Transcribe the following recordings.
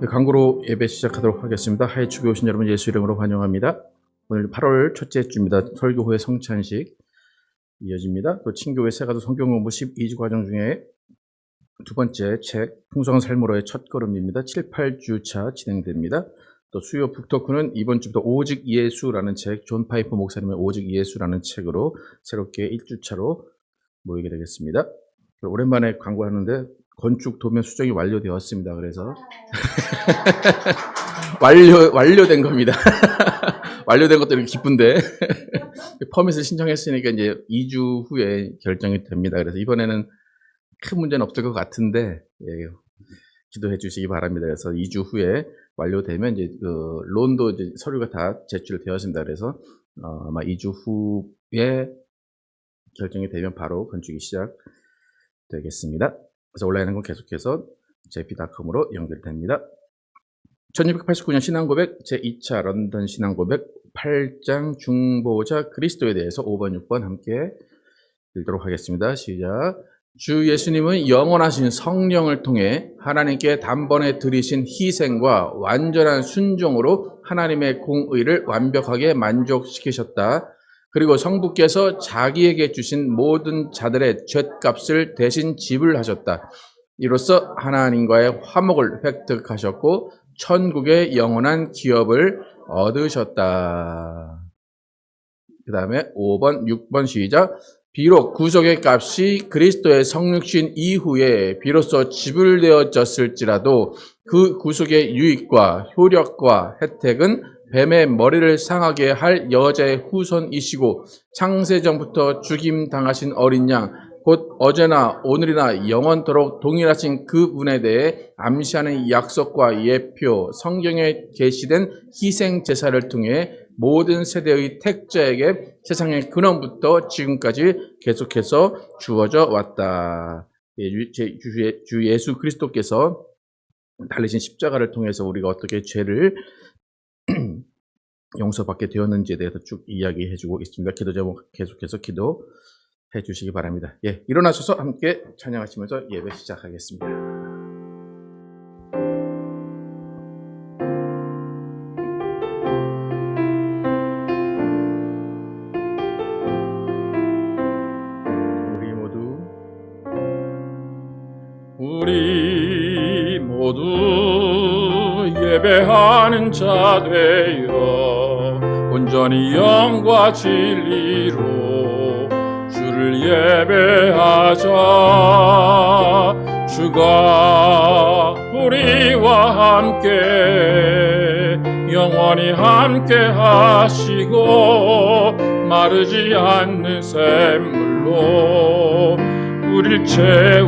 네, 광고로 예배 시작하도록 하겠습니다. 하이축에 오신 여러분 예수 이름으로 환영합니다. 오늘 8월 첫째 주입니다. 설교 후에 성찬식 이어집니다. 또 친교회 새가도 성경 공부 12주 과정 중에 두 번째 책 풍성한 삶으로의 첫걸음입니다. 7, 8주차 진행됩니다. 또 수요 북토크는 이번 주부터 오직 예수라는 책, 존 파이프 목사님의 오직 예수라는 책으로 새롭게 1주차로 모이게 되겠습니다. 오랜만에 광고하는데 건축 도면 수정이 완료되었습니다. 그래서 완료된 겁니다. 완료된 것도 이렇게 기쁜데 퍼밋을 신청했으니까 이제 2주 후에 결정이 됩니다. 그래서 이번에는 큰 문제는 없을 것 같은데 기도해 주시기 바랍니다. 그래서 2주 후에 완료되면 이제 론도 이제 서류가 다 제출되었습니다. 그래서 아마 2주 후에 결정이 되면 바로 건축이 시작되겠습니다. 그래서 온라인 건 계속해서 jp.com으로 연결됩니다. 1689년 신앙고백 제2차 런던 신앙고백 8장 중보자 그리스도에 대해서 5번, 6번 함께 읽도록 하겠습니다. 시작. 주 예수님은 영원하신 성령을 통해 하나님께 단번에 드리신 희생과 완전한 순종으로 하나님의 공의를 완벽하게 만족시키셨다. 그리고 성부께서 자기에게 주신 모든 자들의 죗값을 대신 지불하셨다. 이로써 하나님과의 화목을 획득하셨고 천국의 영원한 기업을 얻으셨다. 그 다음에 5번, 6번 시작. 비록 구속의 값이 그리스도의 성육신 이후에 비로소 지불되어졌을지라도 그 구속의 유익과 효력과 혜택은 뱀의 머리를 상하게 할 여자의 후손이시고 창세전부터 죽임당하신 어린 양, 곧 어제나 오늘이나 영원토록 동일하신 그분에 대해 암시하는 약속과 예표, 성경에 계시된 희생제사를 통해 모든 세대의 택자에게 세상의 근원부터 지금까지 계속해서 주어져 왔다. 주 예수 그리스도께서 달리신 십자가를 통해서 우리가 어떻게 죄를 용서받게 되었는지에 대해서 쭉 이야기해주고 있습니다. 기도 제목 계속해서 기도해 주시기 바랍니다. 일어나셔서 함께 찬양하시면서 예배 시작하겠습니다. 우리 모두 예배하는 자 되어 온전히 영과 진리로 주를 예배하자. 주가 우리와 함께 영원히 함께 하시고 마르지 않는 샘물로 우릴 채우시리라.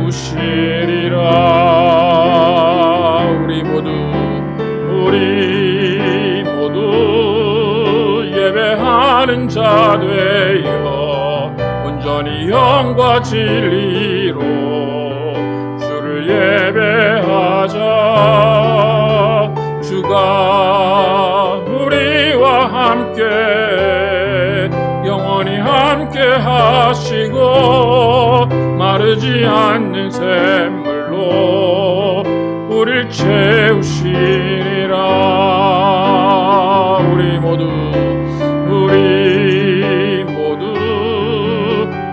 우리 모두 예배하는 자 되어 온전히 영과 진리로 주를 예배하자. 주가 우리와 함께 영원히 함께 하시고 마르지 않는 샘물로 우릴 채우시리라. 우리 모두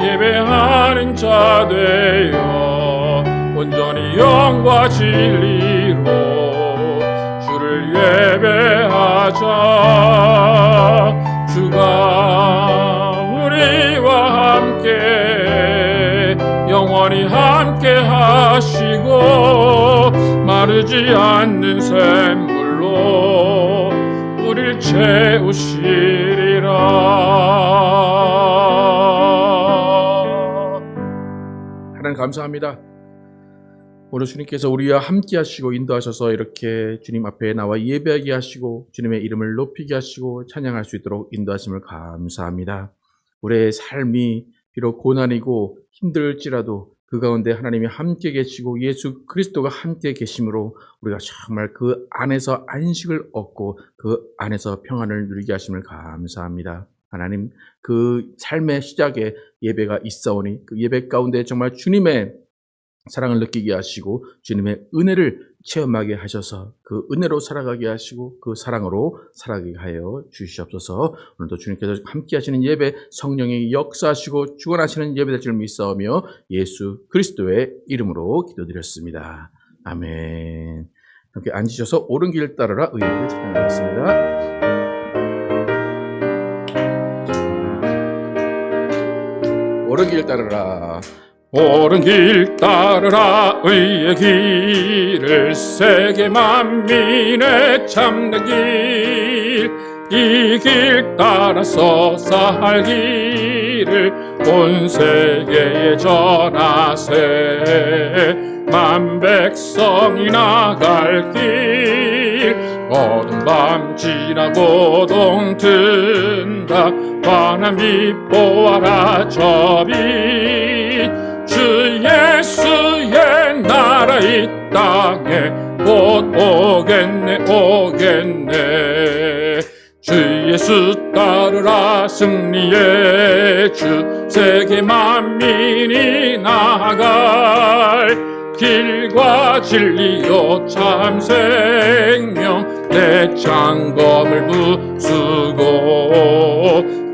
예배하는 자 되어 온전히 영과 진리로 주를 예배하자. 주가 우리와 함께 영원히 함께 하시고 마르지 않는 샘물로 우릴 채우시리라. 하나님 감사합니다. 오늘 주님께서 우리와 함께 하시고 인도하셔서 이렇게 주님 앞에 나와 예배하게 하시고 주님의 이름을 높이게 하시고 찬양할 수 있도록 인도하심을 감사합니다. 우리의 삶이 비록 고난이고 힘들지라도 그 가운데 하나님이 함께 계시고 예수 그리스도가 함께 계심으로 우리가 정말 그 안에서 안식을 얻고 그 안에서 평안을 누리게 하심을 감사합니다. 하나님, 그 삶의 시작에 예배가 있사오니 그 예배 가운데 정말 주님의 사랑을 느끼게 하시고 주님의 은혜를 체험하게 하셔서 그 은혜로 살아가게 하시고 그 사랑으로 살아가게 하여 주시옵소서. 오늘도 주님께서 함께 하시는 예배, 성령이 역사하시고 주관하시는 예배 될 줄 믿사오며 예수 그리스도의 이름으로 기도드렸습니다. 아멘. 함께 앉으셔서 옳은 길 따르라 의를 찬양하겠습니다. 옳은 길 따르라. 옳은 길 따르라 의의 길을 세계 만민의 참된 길, 이 길 따라서 살기를 온 세계에 전하세. 만 백성이 나갈 길, 어두운 밤 지나고 동튼다. 환한 빛 보아라 저 빛, 주 예수의 나라 이 땅에 곧 오겠네 오겠네. 주 예수 따르라 승리의 주, 세계 만민이 나아갈 길과 진리요 참 생명, 내 창검을 부수고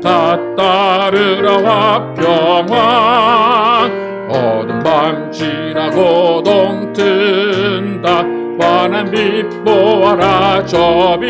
다 따르라 화평왕. 어두운 밤 지나고 동튼다. 환한 빛 보아라 저 빛,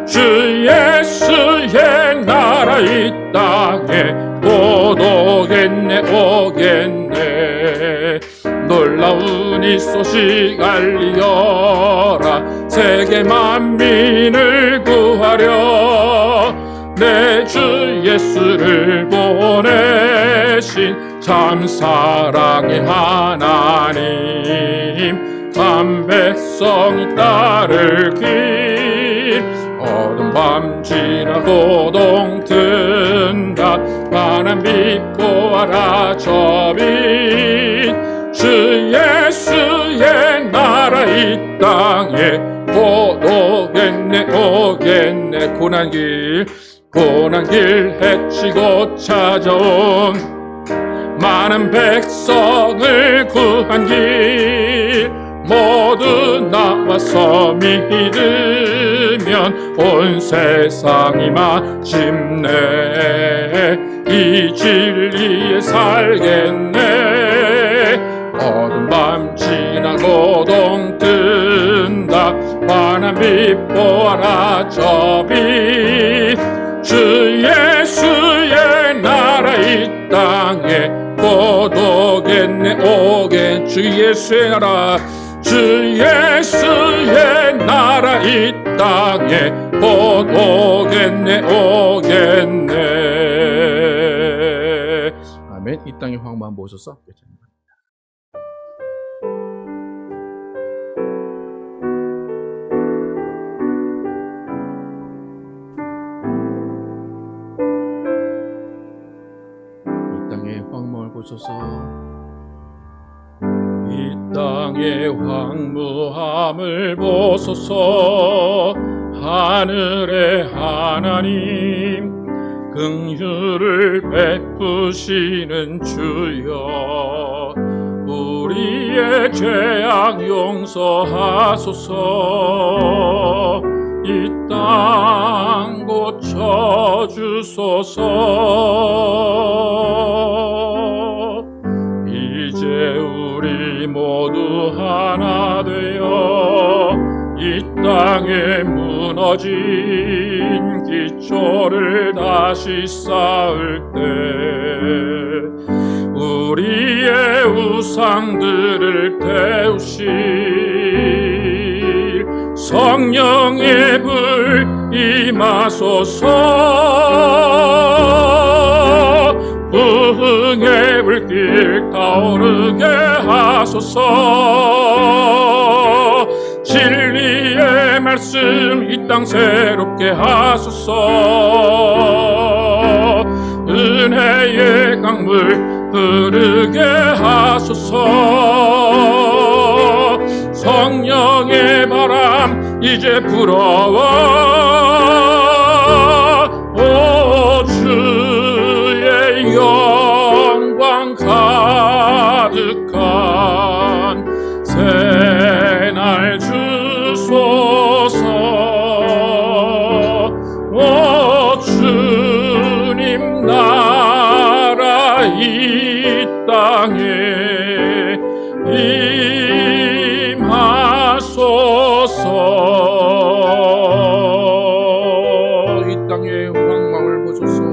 주 예수의 나라 이 땅에 곧 오겠네 오겠네. 놀라운 이 소식 알리어라. 세계 만민을 구하려 내 주 예수를 보내신 참 사랑의 하나님, 참 백성이 따를 길. 어두운 밤 지나고 동튼다. 환한 빛 보아라 저 빛, 주 예수의 나라 이 땅에 곧 오겠네 오겠네. 고난 길 헤치고 찾아온 많은 백성을 구한 길, 모두 나와서 믿으면 온 세상이 마침내 이 진리에 살겠네. 어두운 밤 지나고 동튼다. 환한 빛 보아라 저 빛, 주 예수의 나라 이 땅에 곧 오겠네 오겠네. 주 예수의 나라, 주 예수의 나라 이 땅에 곧 오겠네 오겠네. 아멘. 이 땅의 황만 보소서. 보소서. 이 땅의 황무함을 보소서. 하늘의 하나님, 긍휼을 베푸시는 주여, 우리의 죄악 용서하소서. 이 땅 고쳐주소서. 이제 우리 모두 하나 되어 이 땅에 무너진 기초를 다시 쌓을 때, 우리의 우상들을 태우실 성령의 불 임하소서. 부흥의 불길 타오르게 하소서. 진리의 말씀 이 땅 새롭게 하소서. 은혜의 강물 흐르게 하소서. 성령의 바람 이제 불어와. 오 주의 영광 가득하 이 땅에 임하소서. 이 땅의 황망을 보소서.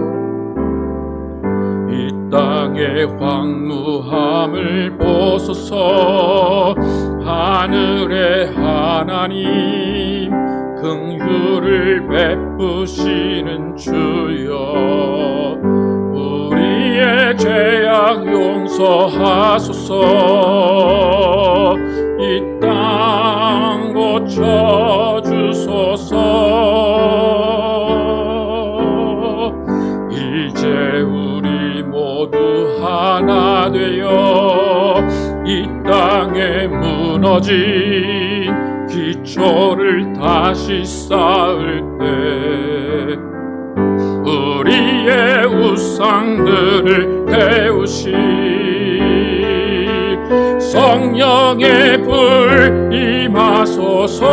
이 땅의 황무함을 보소서. 하늘의 하나님 긍휼을 베푸시는 주여, 우리의 죄악 용서하소서. 이 땅 고쳐주소서. 이제 우리 모두 하나 되어 이 땅에 무너진 기초를 다시 쌓을 때 우리의 우상들을 태우시 성령의 불 임하소서.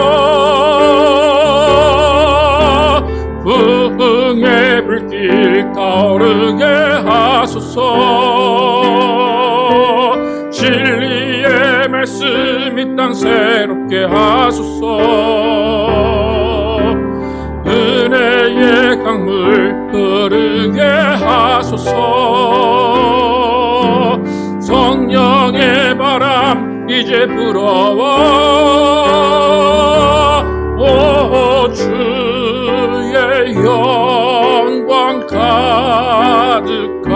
부흥의 불길 타오르게 하소서. 진리의 말씀 이 땅 새롭게 하소서. 은혜의 강물 흐르게 하소서. 성령의 바람 이제 불어와 오 주의 영광 가득한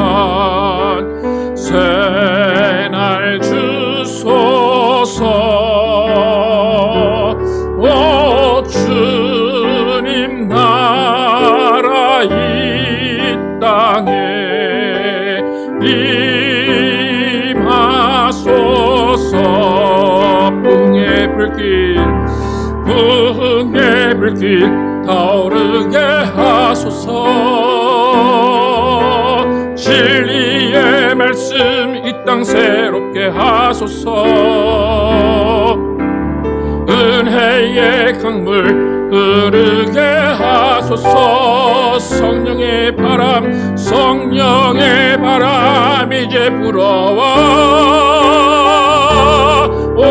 새날 주소서. 오 주님 나라 이 땅에 임하소서. 부흥의 불길 타오르게 하소서. 진리의 말씀 이 땅 새롭게 하소서. 은혜의 강물 흐르게 하소서. 성령의 바람 이제 불어와 오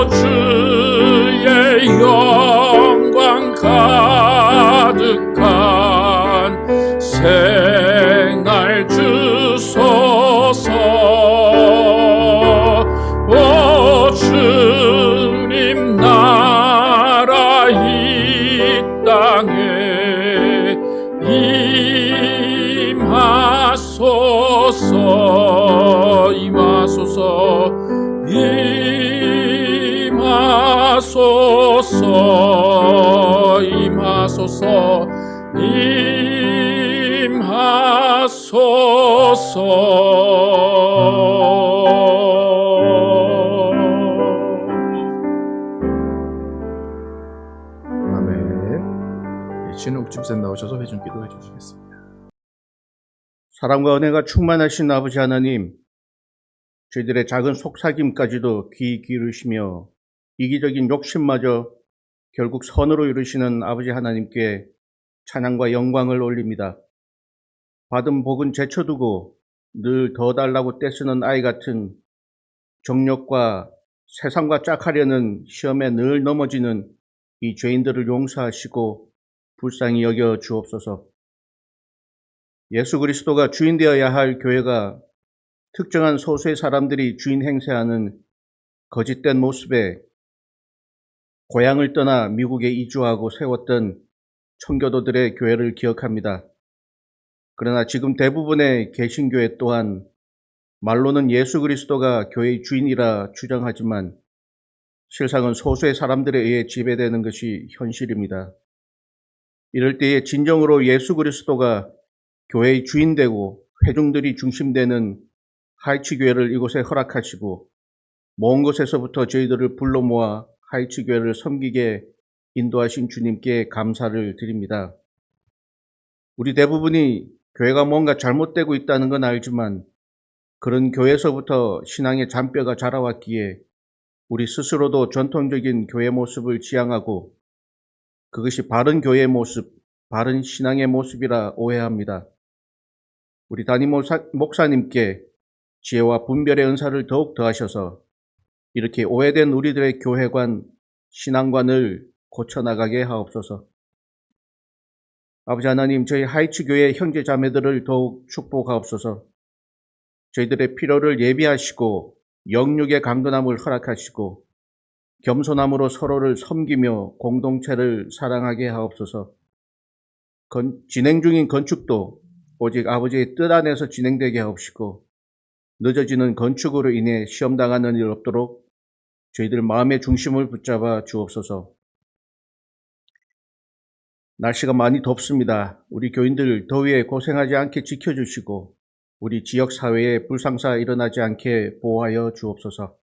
주의 영광 가득한 새날 주소서. 오 주님 나라 이 땅에 임하소서. 임하소서. 임하소서. 임하소서. 아멘. 진욱 집사님 나오셔서 회중 기도해 주시겠습니다. 사랑과 은혜가 충만하신 아버지 하나님, 저희들의 작은 속삭임까지도 귀 기울이시며 이기적인 욕심마저 결국 선으로 이루시는 아버지 하나님께 찬양과 영광을 올립니다. 받은 복은 제쳐두고 늘 더 달라고 떼쓰는 아이 같은 정욕과 세상과 짝하려는 시험에 늘 넘어지는 이 죄인들을 용서하시고 불쌍히 여겨 주옵소서. 예수 그리스도가 주인 되어야 할 교회가 특정한 소수의 사람들이 주인 행세하는 거짓된 모습에 고향을 떠나 미국에 이주하고 세웠던 청교도들의 교회를 기억합니다. 그러나 지금 대부분의 개신교회 또한 말로는 예수 그리스도가 교회의 주인이라 주장하지만 실상은 소수의 사람들에 의해 지배되는 것이 현실입니다. 이럴 때에 진정으로 예수 그리스도가 교회의 주인 되고 회중들이 중심되는 하이츠 교회를 이곳에 허락하시고 먼 곳에서부터 저희들을 불러 모아 하이츠 교회를 섬기게 인도하신 주님께 감사를 드립니다. 우리 대부분이 교회가 뭔가 잘못되고 있다는 건 알지만 그런 교회에서부터 신앙의 잔뼈가 자라왔기에 우리 스스로도 전통적인 교회 모습을 지향하고 그것이 바른 교회의 모습, 바른 신앙의 모습이라 오해합니다. 우리 담임 목사님께 지혜와 분별의 은사를 더욱 더하셔서 이렇게 오해된 우리들의 교회관, 신앙관을 고쳐나가게 하옵소서. 아버지 하나님, 저희 하이츠 교회 형제 자매들을 더욱 축복하옵소서. 저희들의 필요를 예비하시고 영육의 강건함을 허락하시고 겸손함으로 서로를 섬기며 공동체를 사랑하게 하옵소서. 진행 중인 건축도 오직 아버지의 뜻 안에서 진행되게 하옵시고 늦어지는 건축으로 인해 시험당하는 일 없도록 저희들 마음의 중심을 붙잡아 주옵소서. 날씨가 많이 덥습니다. 우리 교인들 더위에 고생하지 않게 지켜주시고 우리 지역 사회에 불상사 일어나지 않게 보호하여 주옵소서.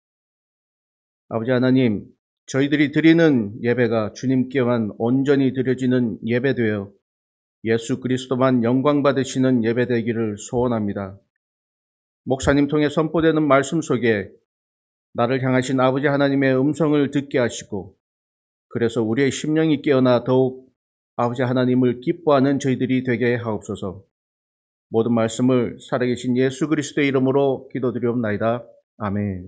아버지 하나님, 저희들이 드리는 예배가 주님께만 온전히 드려지는 예배되어 예수 그리스도만 영광 받으시는 예배되기를 소원합니다. 목사님 통해 선포되는 말씀 속에 나를 향하신 아버지 하나님의 음성을 듣게 하시고 그래서 우리의 심령이 깨어나 더욱 아버지 하나님을 기뻐하는 저희들이 되게 하옵소서. 모든 말씀을 살아계신 예수 그리스도의 이름으로 기도드리옵나이다. 아멘.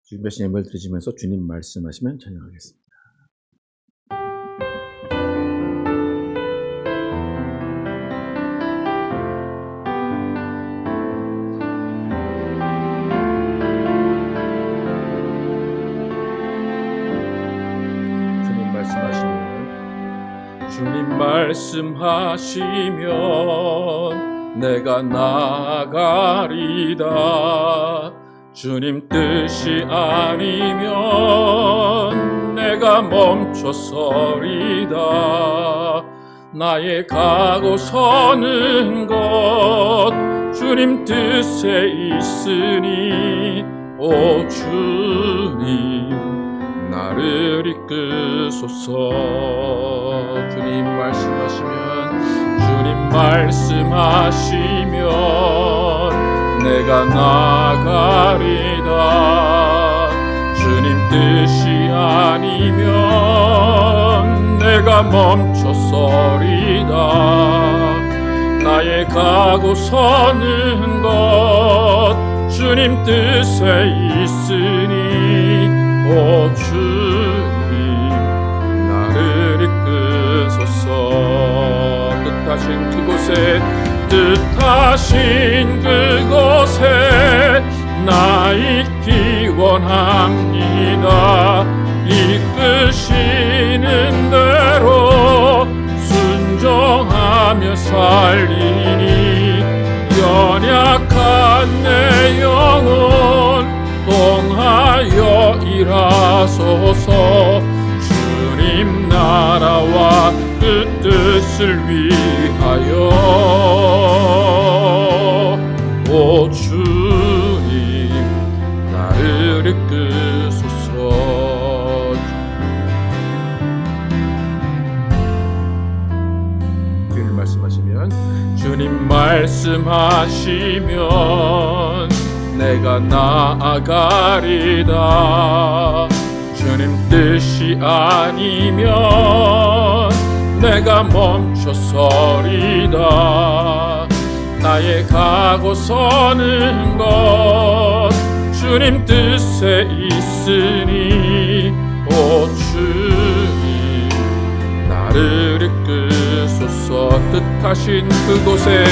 준비하신 예배를 드리시면서 주님 말씀하시면 찬양하겠습니다. 주님 말씀하시면 내가 나아가리다. 주님 뜻이 아니면 내가 멈춰서리다. 나의 가고 서는 것 주님 뜻에 있으니 오 주님 나를 이끄소서. 주님 말씀하시면 내가 나아가리다. 주님 뜻이 아니면 내가 멈춰서리다. 나의 가고 서는 것 주님 뜻에 있으니 오 주님 나를 이끄소서. 뜻하신 그곳에 나 있기 원합니다. 이끄시는 대로 순종하며 살리니 연약한 내 영혼 동하여 일하소서. 주님 나라와 그 뜻을 위하여 오 주님 나를 이끄소서. 주님 말씀하시면 내가 나아가리다. 주님 뜻이 아니면 내가 멈춰서리다. 나의 가고 서는 것 주님 뜻에 있으니 오 주님 나를 이끄소서. 뜻하신 그곳에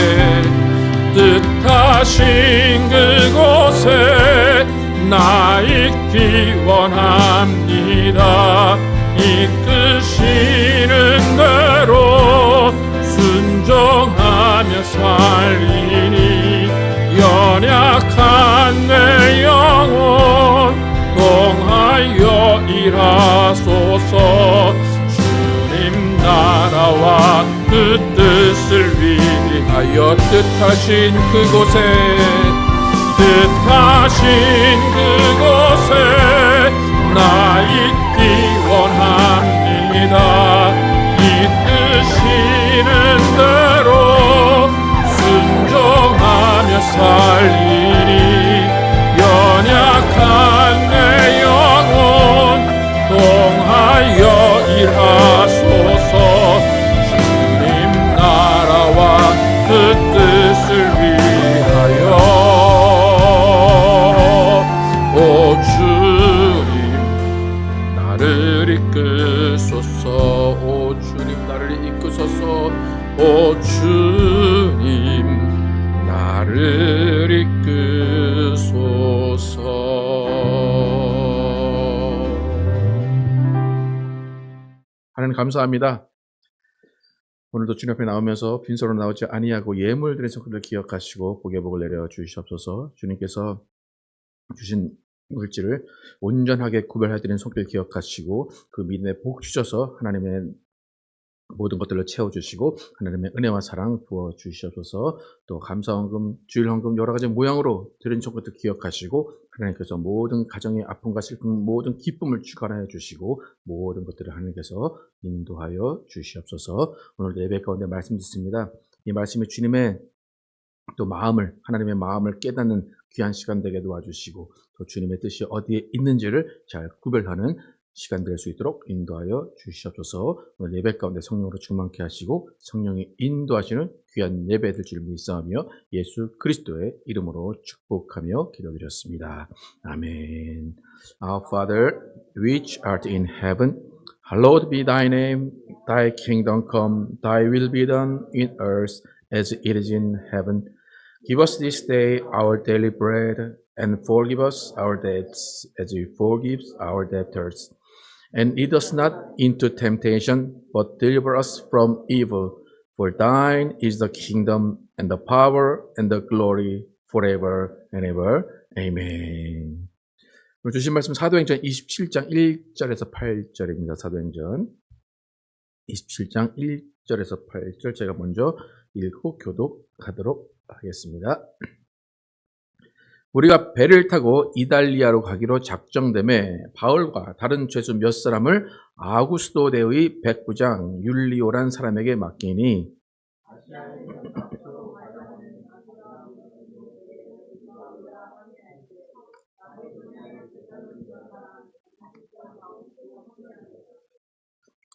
나 있기 원합니다. 이끄시는 대로 순종하며 살리니 연약한 내 영혼 동하여 일하소서. 주님 나라와 그 뜻을 위하여 뜻하신 그곳에 나 있기 원합니다. 이끄시는 대로 순종하며 살리니 연약한 내 영혼 동하여 일하소서. 주님 감사합니다. 오늘도 주님 앞에 나오면서 빈손으로 나오지 아니하고 예물 드린 성도를 기억하시고 복의 복을 내려 주시옵소서. 주님께서 주신 물질을 온전하게 구별해 드린 손길 기억하시고 그 믿음에 복 주셔서 하나님의 모든 것들을 채워주시고 하나님의 은혜와 사랑 부어주시옵소서. 또 감사헌금, 주일헌금 여러 가지 모양으로 드린 것들 기억하시고 하나님께서 모든 가정의 아픔과 슬픔, 모든 기쁨을 주관하여 주시고 모든 것들을 하나님께서 인도하여 주시옵소서. 오늘 예배 가운데 말씀 듣습니다. 이 말씀이 주님의 또 마음을, 하나님의 마음을 깨닫는 귀한 시간 되게 도와주시고 또 주님의 뜻이 어디에 있는지를 잘 구별하는 시간 될 수 있도록 인도하여 주시옵소서. 오늘 예배 가운데 성령으로 충만케 하시고 성령이 인도하시는 귀한 예배 될 줄 믿사오며 예수 그리스도의 이름으로 축복하며 기도드렸습니다. 아멘. Our Father, which art in heaven, hallowed be thy name. Thy kingdom come, thy will be done in earth as it is in heaven. Give us this day our daily bread, and forgive us our debts as we forgive our debtors. And lead us not into temptation, but deliver us from evil. For thine is the kingdom, and the power, and the glory, forever and ever. Amen. 오늘 주신 말씀 사도행전 27장 1절에서 8절입니다. 사도행전 27장 1절에서 8절 제가 먼저 읽고 교독하도록 하겠습니다. 우리가 배를 타고 이달리아로 가기로 작정됨에 바울과 다른 죄수 몇 사람을 아구스도 대의 백부장 율리오란 사람에게 맡기니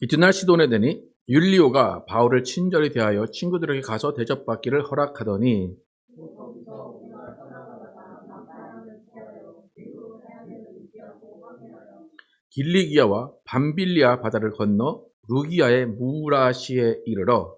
이튿날 시돈에 되니 율리오가 바울을 친절히 대하여 친구들에게 가서 대접받기를 허락하더니 길리기아와 밤빌리아 바다를 건너 루기아의 무라시에 이르러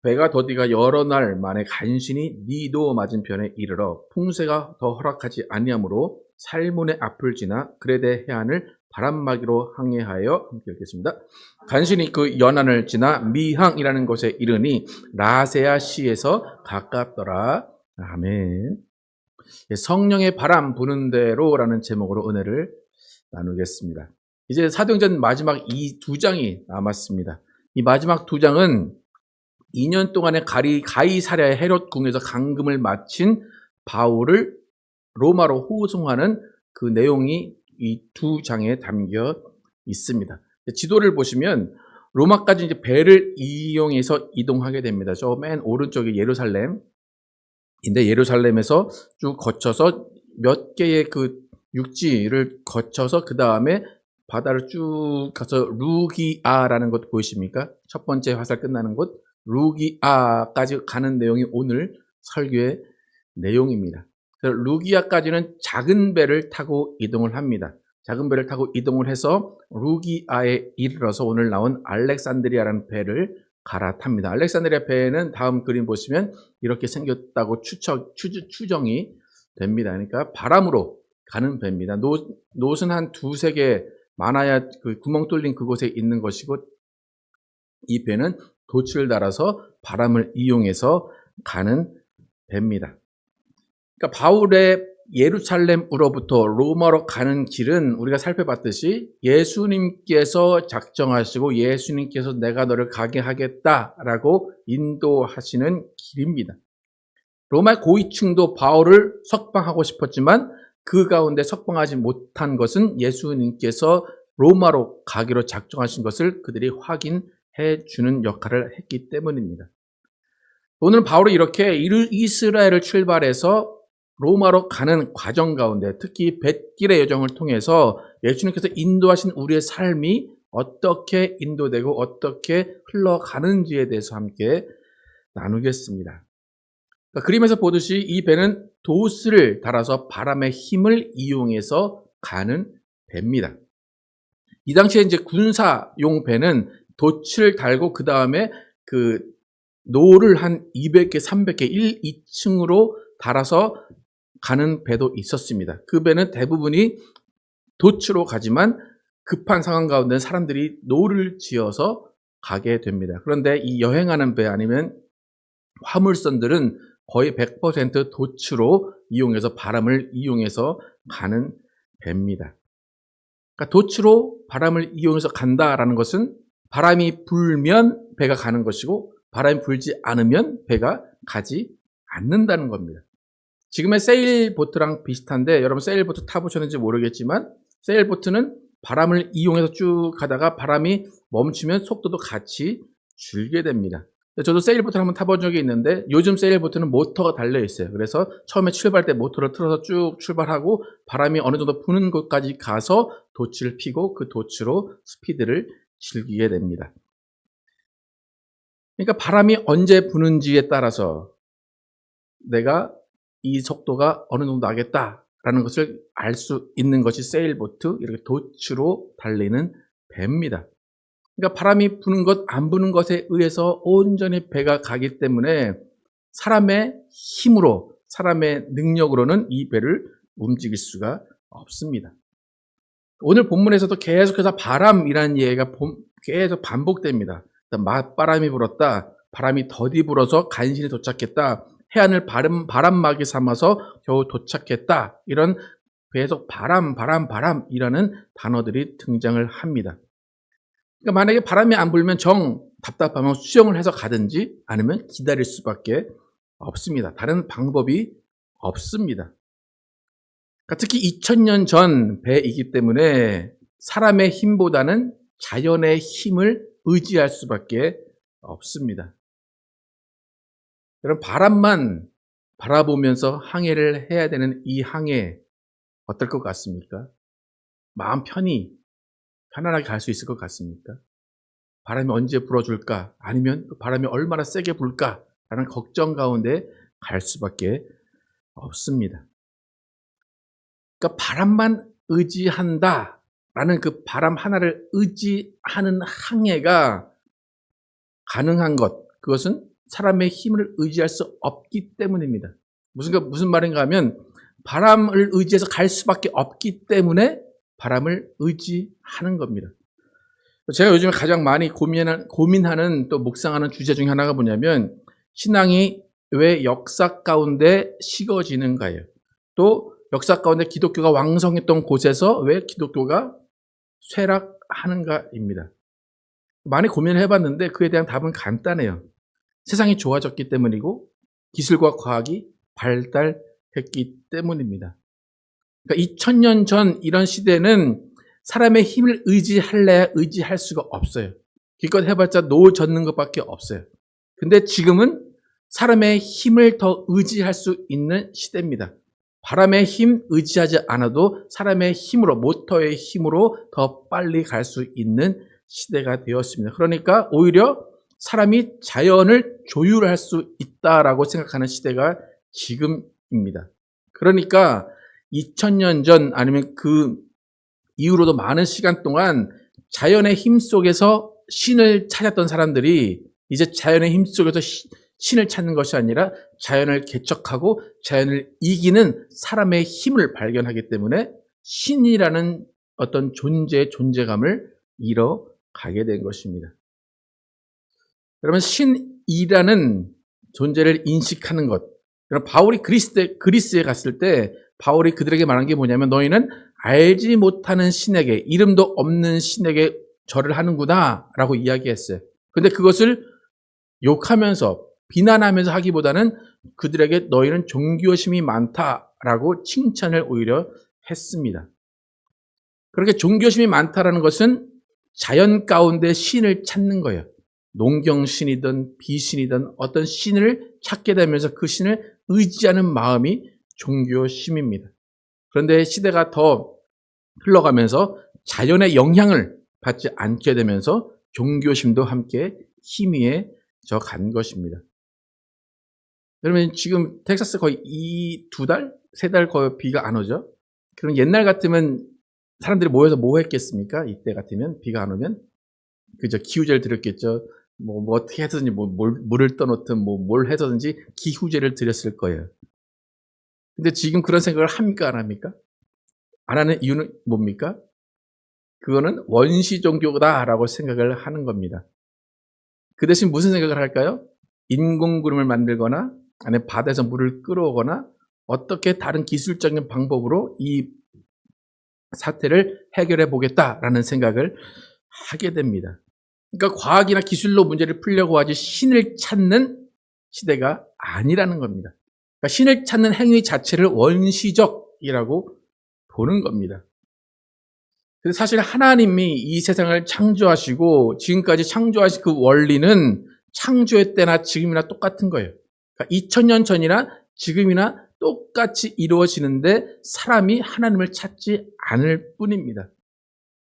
배가 더디가 여러 날 만에 간신히 니도 맞은편에 이르러 풍세가 더 허락하지 아니하므로 살문의 앞을 지나 그레데 해안을 바람막이로 항해하여 함께 읽겠습니다. 간신히 그 연안을 지나 미항이라는 곳에 이르니 라세아 시에서 가깝더라. 아멘. 성령의 바람 부는 대로라는 제목으로 은혜를 나누겠습니다. 이제 사도행전 마지막 이 두 장이 남았습니다. 이 마지막 두 장은 2년 동안의 가이사랴의 헤롯 궁에서 감금을 마친 바울을 로마로 호송하는 그 내용이 이 두 장에 담겨 있습니다. 지도를 보시면 로마까지 이제 배를 이용해서 이동하게 됩니다. 저 맨 오른쪽이 예루살렘인데 예루살렘에서 쭉 거쳐서 몇 개의 그 육지를 거쳐서 그 다음에 바다를 쭉 가서 루기아라는 곳 보이십니까? 첫 번째 화살 끝나는 곳 루기아까지 가는 내용이 오늘 설교의 내용입니다. 그래서 루기아까지는 작은 배를 타고 이동을 합니다. 작은 배를 타고 이동을 해서 루기아에 이르러서 오늘 나온 알렉산드리아라는 배를 갈아탑니다. 알렉산드리아 배는 다음 그림 보시면 이렇게 생겼다고 추정이 됩니다. 그러니까 바람으로 가는 배입니다. 노선 한 두세 개 많아야 그 구멍 뚫린 그곳에 있는 것이고 이 배는 돛을 달아서 바람을 이용해서 가는 배입니다. 그러니까 바울의 예루살렘으로부터 로마로 가는 길은 우리가 살펴봤듯이 예수님께서 작정하시고 예수님께서 내가 너를 가게 하겠다라고 인도하시는 길입니다. 로마의 고위층도 바울을 석방하고 싶었지만 그 가운데 석방하지 못한 것은 예수님께서 로마로 가기로 작정하신 것을 그들이 확인해 주는 역할을 했기 때문입니다. 오늘 바울이 이렇게 이스라엘을 출발해서 로마로 가는 과정 가운데 특히 뱃길의 여정을 통해서 예수님께서 인도하신 우리의 삶이 어떻게 인도되고 어떻게 흘러가는지에 대해서 함께 나누겠습니다. 그러니까 그림에서 보듯이 이 배는 돛을 달아서 바람의 힘을 이용해서 가는 배입니다. 이 당시에 이제 군사용 배는 돛을 달고 그 다음에 그 노를 한 200개, 300개, 1, 2층으로 달아서 가는 배도 있었습니다. 그 배는 대부분이 도추로 가지만 급한 상황 가운데 사람들이 노를 지어서 가게 됩니다. 그런데 이 여행하는 배 아니면 화물선들은 거의 100% 도추로 이용해서 바람을 이용해서 가는 배입니다. 그러니까 도추로 바람을 이용해서 간다라는 것은 바람이 불면 배가 가는 것이고 바람이 불지 않으면 배가 가지 않는다는 겁니다. 지금의 세일보트랑 비슷한데 여러분 세일보트 타보셨는지 모르겠지만 세일보트는 바람을 이용해서 쭉 가다가 바람이 멈추면 속도도 같이 줄게 됩니다. 저도 세일보트를 한번 타본 적이 있는데 요즘 세일보트는 모터가 달려 있어요. 그래서 처음에 출발할 때 모터를 틀어서 쭉 출발하고 바람이 어느 정도 부는 곳까지 가서 도추를 피고 그 도추로 스피드를 즐기게 됩니다. 그러니까 바람이 언제 부는지에 따라서 내가 이 속도가 어느 정도 나겠다라는 것을 알 수 있는 것이 세일보트, 이렇게 도추로 달리는 배입니다. 그러니까 바람이 부는 것, 안 부는 것에 의해서 온전히 배가 가기 때문에 사람의 힘으로, 사람의 능력으로는 이 배를 움직일 수가 없습니다. 오늘 본문에서도 계속해서 바람이라는 얘기가 계속 반복됩니다. 맞바람이 불었다, 바람이 더디 불어서 간신히 도착했다, 해안을 바람막이 삼아서 겨우 도착했다, 이런 계속 바람이라는 단어들이 등장을 합니다. 그러니까 만약에 바람이 안 불면 답답하면 수영을 해서 가든지 아니면 기다릴 수밖에 없습니다. 다른 방법이 없습니다. 그러니까 특히 2000년 전 배이기 때문에 사람의 힘보다는 자연의 힘을 의지할 수밖에 없습니다. 여러분, 바람만 바라보면서 항해를 해야 되는 이 항해 어떨 것 같습니까? 마음 편안하게 갈 수 있을 것 같습니까? 바람이 언제 불어줄까? 아니면 바람이 얼마나 세게 불까? 라는 걱정 가운데 갈 수밖에 없습니다. 그러니까 바람만 의지한다 라는 그 바람 하나를 의지하는 항해가 가능한 것, 그것은 사람의 힘을 의지할 수 없기 때문입니다. 무슨 말인가 하면 바람을 의지해서 갈 수밖에 없기 때문에 바람을 의지하는 겁니다. 제가 요즘에 가장 많이 고민하는 또 묵상하는 주제 중에 하나가 뭐냐면 신앙이 왜 역사 가운데 식어지는가예요. 또 역사 가운데 기독교가 왕성했던 곳에서 왜 기독교가 쇠락하는가입니다. 많이 고민을 해봤는데 그에 대한 답은 간단해요. 세상이 좋아졌기 때문이고 기술과 과학이 발달했기 때문입니다. 그러니까 2000년 전 이런 시대는 사람의 힘을 의지할래야 의지할 수가 없어요. 기껏 해봤자 노 젓는 것밖에 없어요. 근데 지금은 사람의 힘을 더 의지할 수 있는 시대입니다. 바람의 힘 의지하지 않아도 사람의 힘으로, 모터의 힘으로 더 빨리 갈 수 있는 시대가 되었습니다. 그러니까 오히려 사람이 자연을 조율할 수 있다라고 생각하는 시대가 지금입니다. 그러니까 2000년 전 아니면 그 이후로도 많은 시간 동안 자연의 힘 속에서 신을 찾았던 사람들이 이제 자연의 힘 속에서 신을 찾는 것이 아니라 자연을 개척하고 자연을 이기는 사람의 힘을 발견하기 때문에 신이라는 어떤 존재감을 잃어가게 된 것입니다. 여러분, 신이라는 존재를 인식하는 것. 여러분, 바울이 그리스에 갔을 때 바울이 그들에게 말한 게 뭐냐면 너희는 알지 못하는 신에게, 이름도 없는 신에게 절을 하는구나 라고 이야기했어요. 근데 그것을 욕하면서 비난하면서 하기보다는 그들에게 너희는 종교심이 많다라고 칭찬을 오히려 했습니다. 그렇게 종교심이 많다라는 것은 자연 가운데 신을 찾는 거예요. 농경신이든 비신이든 어떤 신을 찾게 되면서 그 신을 의지하는 마음이 종교심입니다. 그런데 시대가 더 흘러가면서 자연의 영향을 받지 않게 되면서 종교심도 함께 희미해져 간 것입니다. 여러분, 지금 텍사스 거의 2달, 3달 거의 비가 안 오죠? 그럼 옛날 같으면 사람들이 모여서 뭐 했겠습니까? 이때 같으면 비가 안 오면 그저 기후제를 드렸겠죠. 뭐 어떻게 해서든지 물을 떠놓든 뭘 해서든지 기후제를 드렸을 거예요. 근데 지금 그런 생각을 합니까? 안 합니까? 안 하는 이유는 뭡니까? 그거는 원시 종교다라고 생각을 하는 겁니다. 그 대신 무슨 생각을 할까요? 인공구름을 만들거나 아니면 바다에서 물을 끌어오거나 어떻게 다른 기술적인 방법으로 이 사태를 해결해 보겠다라는 생각을 하게 됩니다. 그러니까 과학이나 기술로 문제를 풀려고 하지 신을 찾는 시대가 아니라는 겁니다. 그러니까 신을 찾는 행위 자체를 원시적이라고 보는 겁니다. 그래서 사실 하나님이 이 세상을 창조하시고 지금까지 창조하신 그 원리는 창조의 때나 지금이나 똑같은 거예요. 그러니까 2000년 전이나 지금이나 똑같이 이루어지는데 사람이 하나님을 찾지 않을 뿐입니다.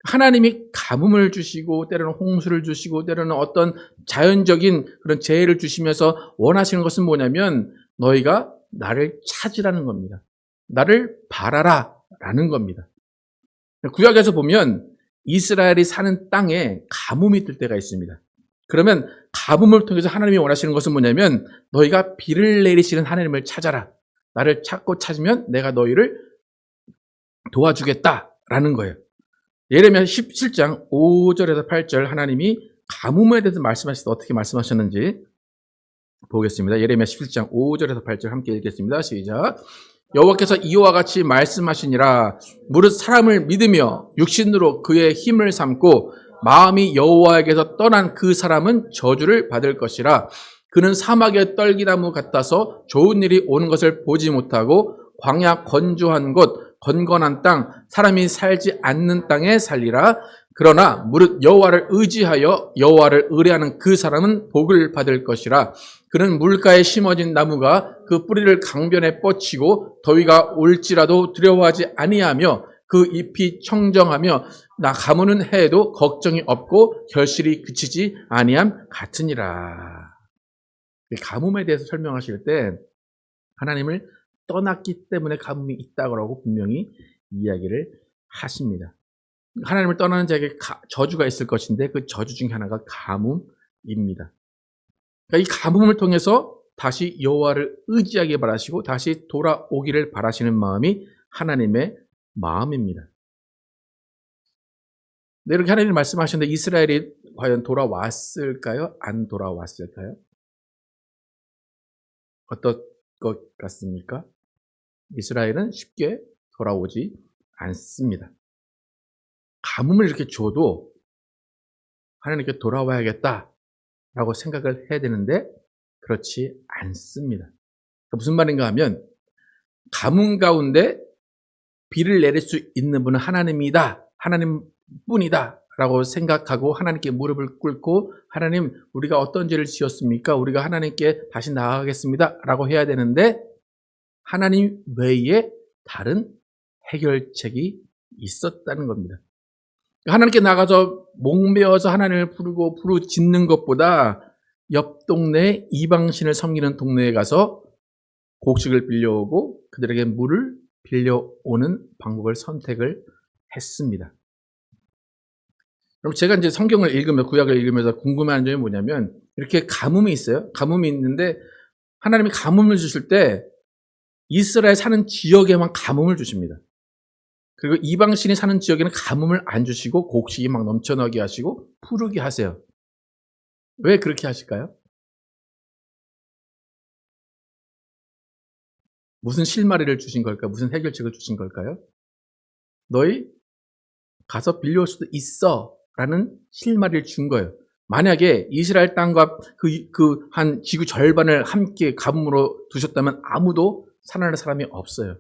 하나님이 가뭄을 주시고 때로는 홍수를 주시고 때로는 어떤 자연적인 그런 재해를 주시면서 원하시는 것은 뭐냐면 너희가 나를 찾으라는 겁니다. 나를 바라라 라는 겁니다. 구약에서 보면 이스라엘이 사는 땅에 가뭄이 들 때가 있습니다. 그러면 가뭄을 통해서 하나님이 원하시는 것은 뭐냐면 너희가 비를 내리시는 하나님을 찾아라. 나를 찾고 찾으면 내가 너희를 도와주겠다라는 거예요. 예레미야 17장 5절에서 8절 하나님이 가뭄에 대해서 말씀하실 때 어떻게 말씀하셨는지 보겠습니다. 예레미야 17장 5절에서 8절 함께 읽겠습니다. 시작. 여호와께서 이와 같이 말씀하시니라. 무릇 사람을 믿으며 육신으로 그의 힘을 삼고 마음이 여호와에게서 떠난 그 사람은 저주를 받을 것이라. 그는 사막의 떨기나무 같아서 좋은 일이 오는 것을 보지 못하고 광야 건조한 곳 건건한 땅 사람이 살지 않는 땅에 살리라. 그러나 무릇 여호와를 의지하여 여호와를 의뢰하는 그 사람은 복을 받을 것이라. 그는 물가에 심어진 나무가 그 뿌리를 강변에 뻗치고 더위가 올지라도 두려워하지 아니하며 그 잎이 청정하며 나 가무는 해에도 걱정이 없고 결실이 그치지 아니함 같으니라. 가뭄에 대해서 설명하실 때 하나님을 떠났기 때문에 가뭄이 있다고 분명히 이야기를 하십니다. 하나님을 떠나는 자에게 저주가 있을 것인데 그 저주 중에 하나가 가뭄입니다. 그러니까 이 가뭄을 통해서 다시 여호와를 의지하기 바라시고 다시 돌아오기를 바라시는 마음이 하나님의 마음입니다. 네, 이렇게 하나님이 말씀하셨는데 이스라엘이 과연 돌아왔을까요? 안 돌아왔을까요? 어떤 것 같습니까? 이스라엘은 쉽게 돌아오지 않습니다. 가뭄을 이렇게 줘도 하나님께 돌아와야겠다라고 생각을 해야 되는데 그렇지 않습니다. 무슨 말인가 하면 가뭄 가운데 비를 내릴 수 있는 분은 하나님이다. 하나님뿐이다. 라고 생각하고 하나님께 무릎을 꿇고 하나님 우리가 어떤 죄를 지었습니까? 우리가 하나님께 다시 나아가겠습니다. 라고 해야 되는데 하나님 외에 다른 해결책이 있었다는 겁니다. 하나님께 나가서 목매어서 하나님을 부르고 부르짖는 것보다 옆 동네 이방신을 섬기는 동네에 가서 곡식을 빌려오고 그들에게 물을 빌려오는 방법을 선택을 했습니다. 그럼 제가 이제 성경을 읽으면서 구약을 읽으면서 궁금한 점이 뭐냐면 이렇게 가뭄이 있어요. 가뭄이 있는데 하나님이 가뭄을 주실 때 이스라엘 사는 지역에만 가뭄을 주십니다. 그리고 이방신이 사는 지역에는 가뭄을 안 주시고 곡식이 막 넘쳐나게 하시고 푸르게 하세요. 왜 그렇게 하실까요? 무슨 실마리를 주신 걸까요? 무슨 해결책을 주신 걸까요? 너희 가서 빌려올 수도 있어 라는 실마리를 준 거예요. 만약에 이스라엘 땅과 한 지구 절반을 함께 가뭄으로 두셨다면 아무도 살아날 사람이 없어요.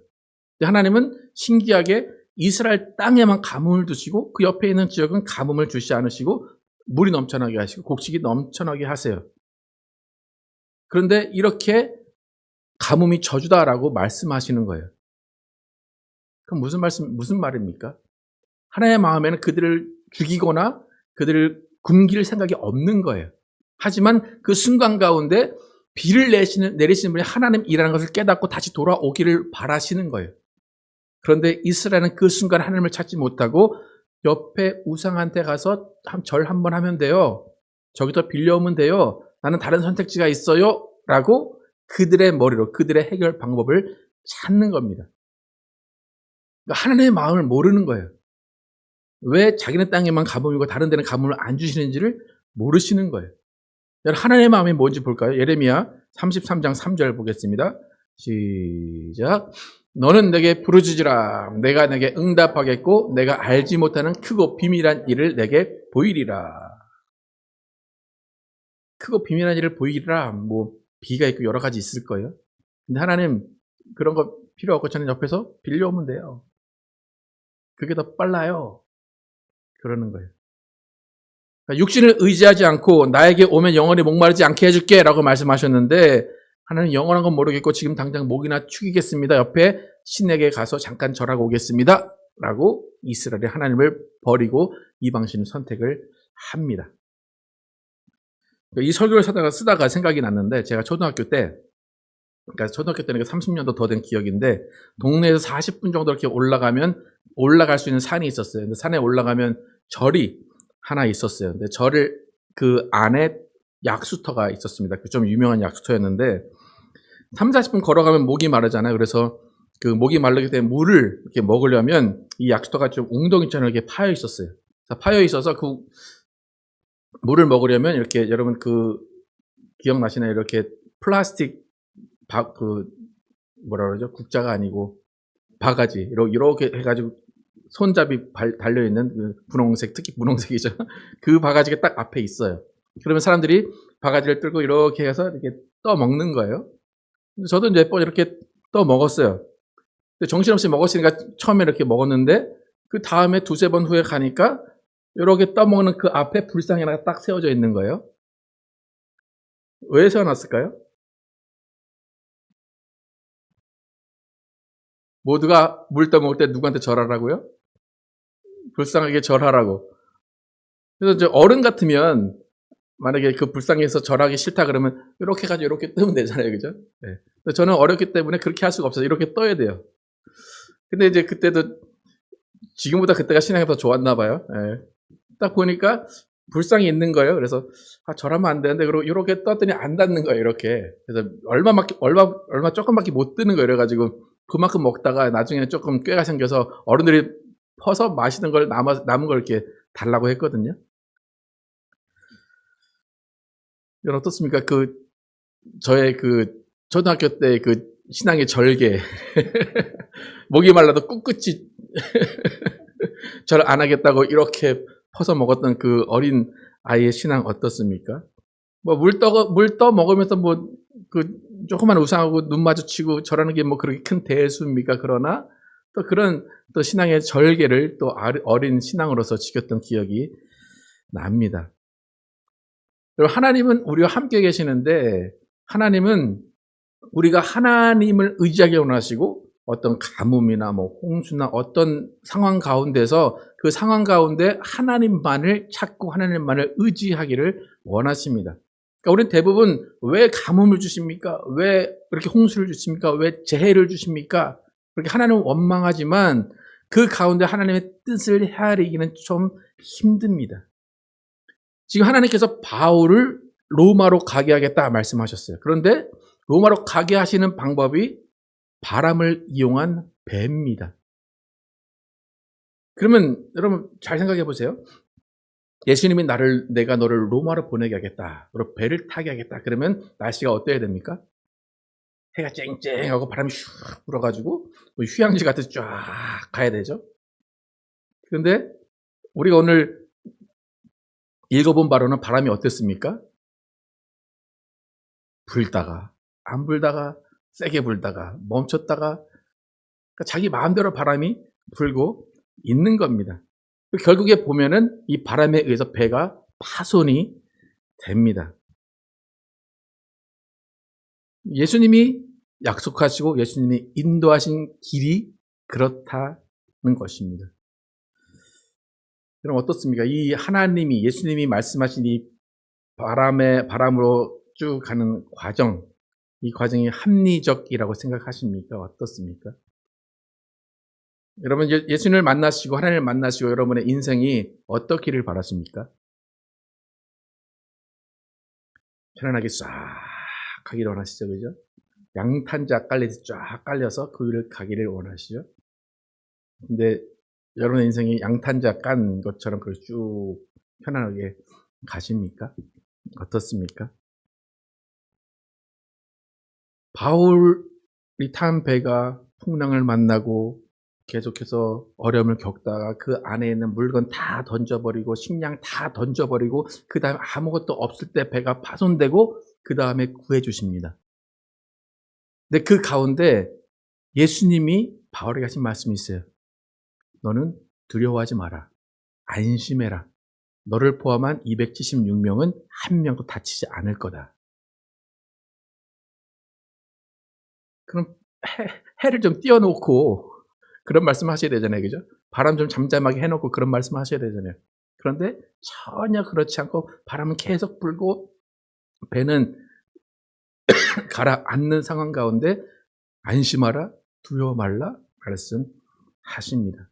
근데 하나님은 신기하게 이스라엘 땅에만 가뭄을 두시고 그 옆에 있는 지역은 가뭄을 주시 않으시고 물이 넘쳐나게 하시고 곡식이 넘쳐나게 하세요. 그런데 이렇게 가뭄이 저주다라고 말씀하시는 거예요. 그럼 무슨 말입니까? 하나님의 마음에는 그들을 죽이거나 그들을 굶길 생각이 없는 거예요. 하지만 그 순간 가운데 비를 내리시는 분이 하나님이라는 것을 깨닫고 다시 돌아오기를 바라시는 거예요. 그런데 이스라엘은 그 순간 하나님을 찾지 못하고 옆에 우상한테 가서 절 한번 하면 돼요. 저기서 빌려오면 돼요. 나는 다른 선택지가 있어요. 라고 그들의 머리로 그들의 해결 방법을 찾는 겁니다. 그러니까 하나님의 마음을 모르는 거예요. 왜 자기네 땅에만 가뭄이고 다른 데는 가뭄을 안 주시는지를 모르시는 거예요. 하나님의 마음이 뭔지 볼까요? 예레미야 33장 3절 보겠습니다. 시작. 너는 내게 부르짖으라. 내가 내게 응답하겠고 내가 알지 못하는 크고 비밀한 일을 내게 보이리라. 크고 비밀한 일을 보이리라. 뭐 비가 있고 여러 가지 있을 거예요. 근데 하나님 그런 거 필요 없고 저는 옆에서 빌려오면 돼요. 그게 더 빨라요. 그러는 거예요. 그러니까 육신을 의지하지 않고 나에게 오면 영원히 목마르지 않게 해줄게 라고 말씀하셨는데 하나님 영원한 건 모르겠고 지금 당장 목이나 축이겠습니다. 옆에 신에게 가서 잠깐 절하고 오겠습니다. 라고 이스라엘이 하나님을 버리고 이방신을 선택을 합니다. 이 설교를 쓰다가 생각이 났는데 제가 초등학교 때 그러니까 초등학교 때는 30년도 더 된 기억인데 동네에서 40분 정도 이렇게 올라갈 수 있는 산이 있었어요. 근데 산에 올라가면 절이 하나 있었어요. 근데 절을 그 안에 약수터가 있었습니다. 좀 유명한 약수터였는데 3, 40분 걸어가면 목이 마르잖아요. 그래서 그 목이 마르기 때문에 물을 이렇게 먹으려면 이 약수터가 좀 웅덩이처럼 이렇게 파여 있었어요. 파여 있어서 그 물을 먹으려면 이렇게 여러분 그 기억나시나요? 이렇게 플라스틱 그 뭐라 그러죠? 국자가 아니고 바가지 이렇게 해가지고 손잡이 달려있는 그 분홍색, 특히 분홍색이죠. 그 바가지가 딱 앞에 있어요. 그러면 사람들이 바가지를 들고 이렇게 해서 이렇게 떠 먹는 거예요. 저도 몇 번 이렇게 떠 먹었어요. 정신없이 먹었으니까 처음에 이렇게 먹었는데 그 다음에 두세 번 후에 가니까 이렇게 떠 먹는 그 앞에 불상이 하나 딱 세워져 있는 거예요. 왜 세워놨을까요? 모두가 물 떠먹을 때 누구한테 절하라고요? 불쌍하게 절하라고. 그래서 이제 어른 같으면 만약에 그 불쌍해서 절하기 싫다 그러면 이렇게 해가지고 이렇게 뜨면 되잖아요, 그죠? 네. 저는 어렸기 때문에 그렇게 할 수가 없어요. 이렇게 떠야 돼요. 근데 이제 그때도 지금보다 그때가 신앙이 더 좋았나 봐요. 네. 딱 보니까 불쌍이 있는 거예요. 그래서 절하면 안 되는데 그리고 이렇게 떴더니 안 닿는 거예요, 이렇게. 그래서 얼마 조금밖에 못 뜨는 거예요. 그래가지고 그만큼 먹다가 나중에 조금 꾀가 생겨서 어른들이 퍼서 마시는 걸 남은 걸 이렇게 달라고 했거든요. 이건 어떻습니까? 저의 초등학교 때 신앙의 절개. 목이 말라도 꿋꿋이 절 안 하겠다고 이렇게 퍼서 먹었던 그 어린 아이의 신앙 어떻습니까? 물 떠 먹으면서 조그만 우상하고 눈 마주치고 절하는 게 그렇게 큰 대수입니까? 그러나 또 그런 또 신앙의 절개를 또 어린 신앙으로서 지켰던 기억이 납니다. 그리고 하나님은 우리와 함께 계시는데 하나님은 우리가 하나님을 의지하게 원하시고 어떤 가뭄이나 홍수나 어떤 상황 가운데서 그 상황 가운데 하나님만을 찾고 하나님만을 의지하기를 원하십니다. 그러니까 우리는 대부분 왜 가뭄을 주십니까? 왜 이렇게 홍수를 주십니까? 왜 재해를 주십니까? 그렇게 하나님은 원망하지만 그 가운데 하나님의 뜻을 헤아리기는 좀 힘듭니다. 지금 하나님께서 바울을 로마로 가게 하겠다 말씀하셨어요. 그런데 로마로 가게 하시는 방법이 바람을 이용한 배입니다. 그러면 여러분 잘 생각해 보세요. 예수님이 내가 너를 로마로 보내게 하겠다. 그리고 배를 타게 하겠다. 그러면 날씨가 어때야 됩니까? 해가 쨍쨍하고 바람이 슉 불어가지고 휴양지 같은 쫙 가야 되죠. 그런데 우리가 오늘 읽어본 바로는 바람이 어땠습니까? 불다가 안 불다가 세게 불다가 멈췄다가 그러니까 자기 마음대로 바람이 불고 있는 겁니다. 결국에 보면은 이 바람에 의해서 배가 파손이 됩니다. 예수님이 약속하시고 예수님이 인도하신 길이 그렇다는 것입니다. 그럼 어떻습니까? 이 하나님이 예수님이 말씀하신 이 바람으로 쭉 가는 과정, 이 과정이 합리적이라고 생각하십니까? 어떻습니까? 여러분 예수님을 만나시고 하나님을 만나시고 여러분의 인생이 어떻기를 바라십니까? 편안하게 싹 가기를 원하시죠, 그죠? 양탄자 깔려서 쫙 깔려서 그 위를 가기를 원하시죠. 근데 여러분의 인생이 양탄자 깐 것처럼 그렇게 쭉 편안하게 가십니까? 어떻습니까? 바울이 탄 배가 풍랑을 만나고 계속해서 어려움을 겪다가 그 안에 있는 물건 다 던져버리고 식량 다 던져버리고 그 다음에 아무것도 없을 때 배가 파손되고 그 다음에 구해주십니다. 근데 그 가운데 예수님이 바울에게 하신 말씀이 있어요. 너는 두려워하지 마라. 안심해라. 너를 포함한 276명은 한 명도 다치지 않을 거다. 그럼 해를 좀 띄워놓고 그런 말씀 하셔야 되잖아요. 그죠? 바람 좀 잠잠하게 해놓고 그런 말씀 하셔야 되잖아요. 그런데 전혀 그렇지 않고 바람은 계속 불고 배는 가라앉는 상황 가운데 안심하라, 두려워 말라 말씀하십니다.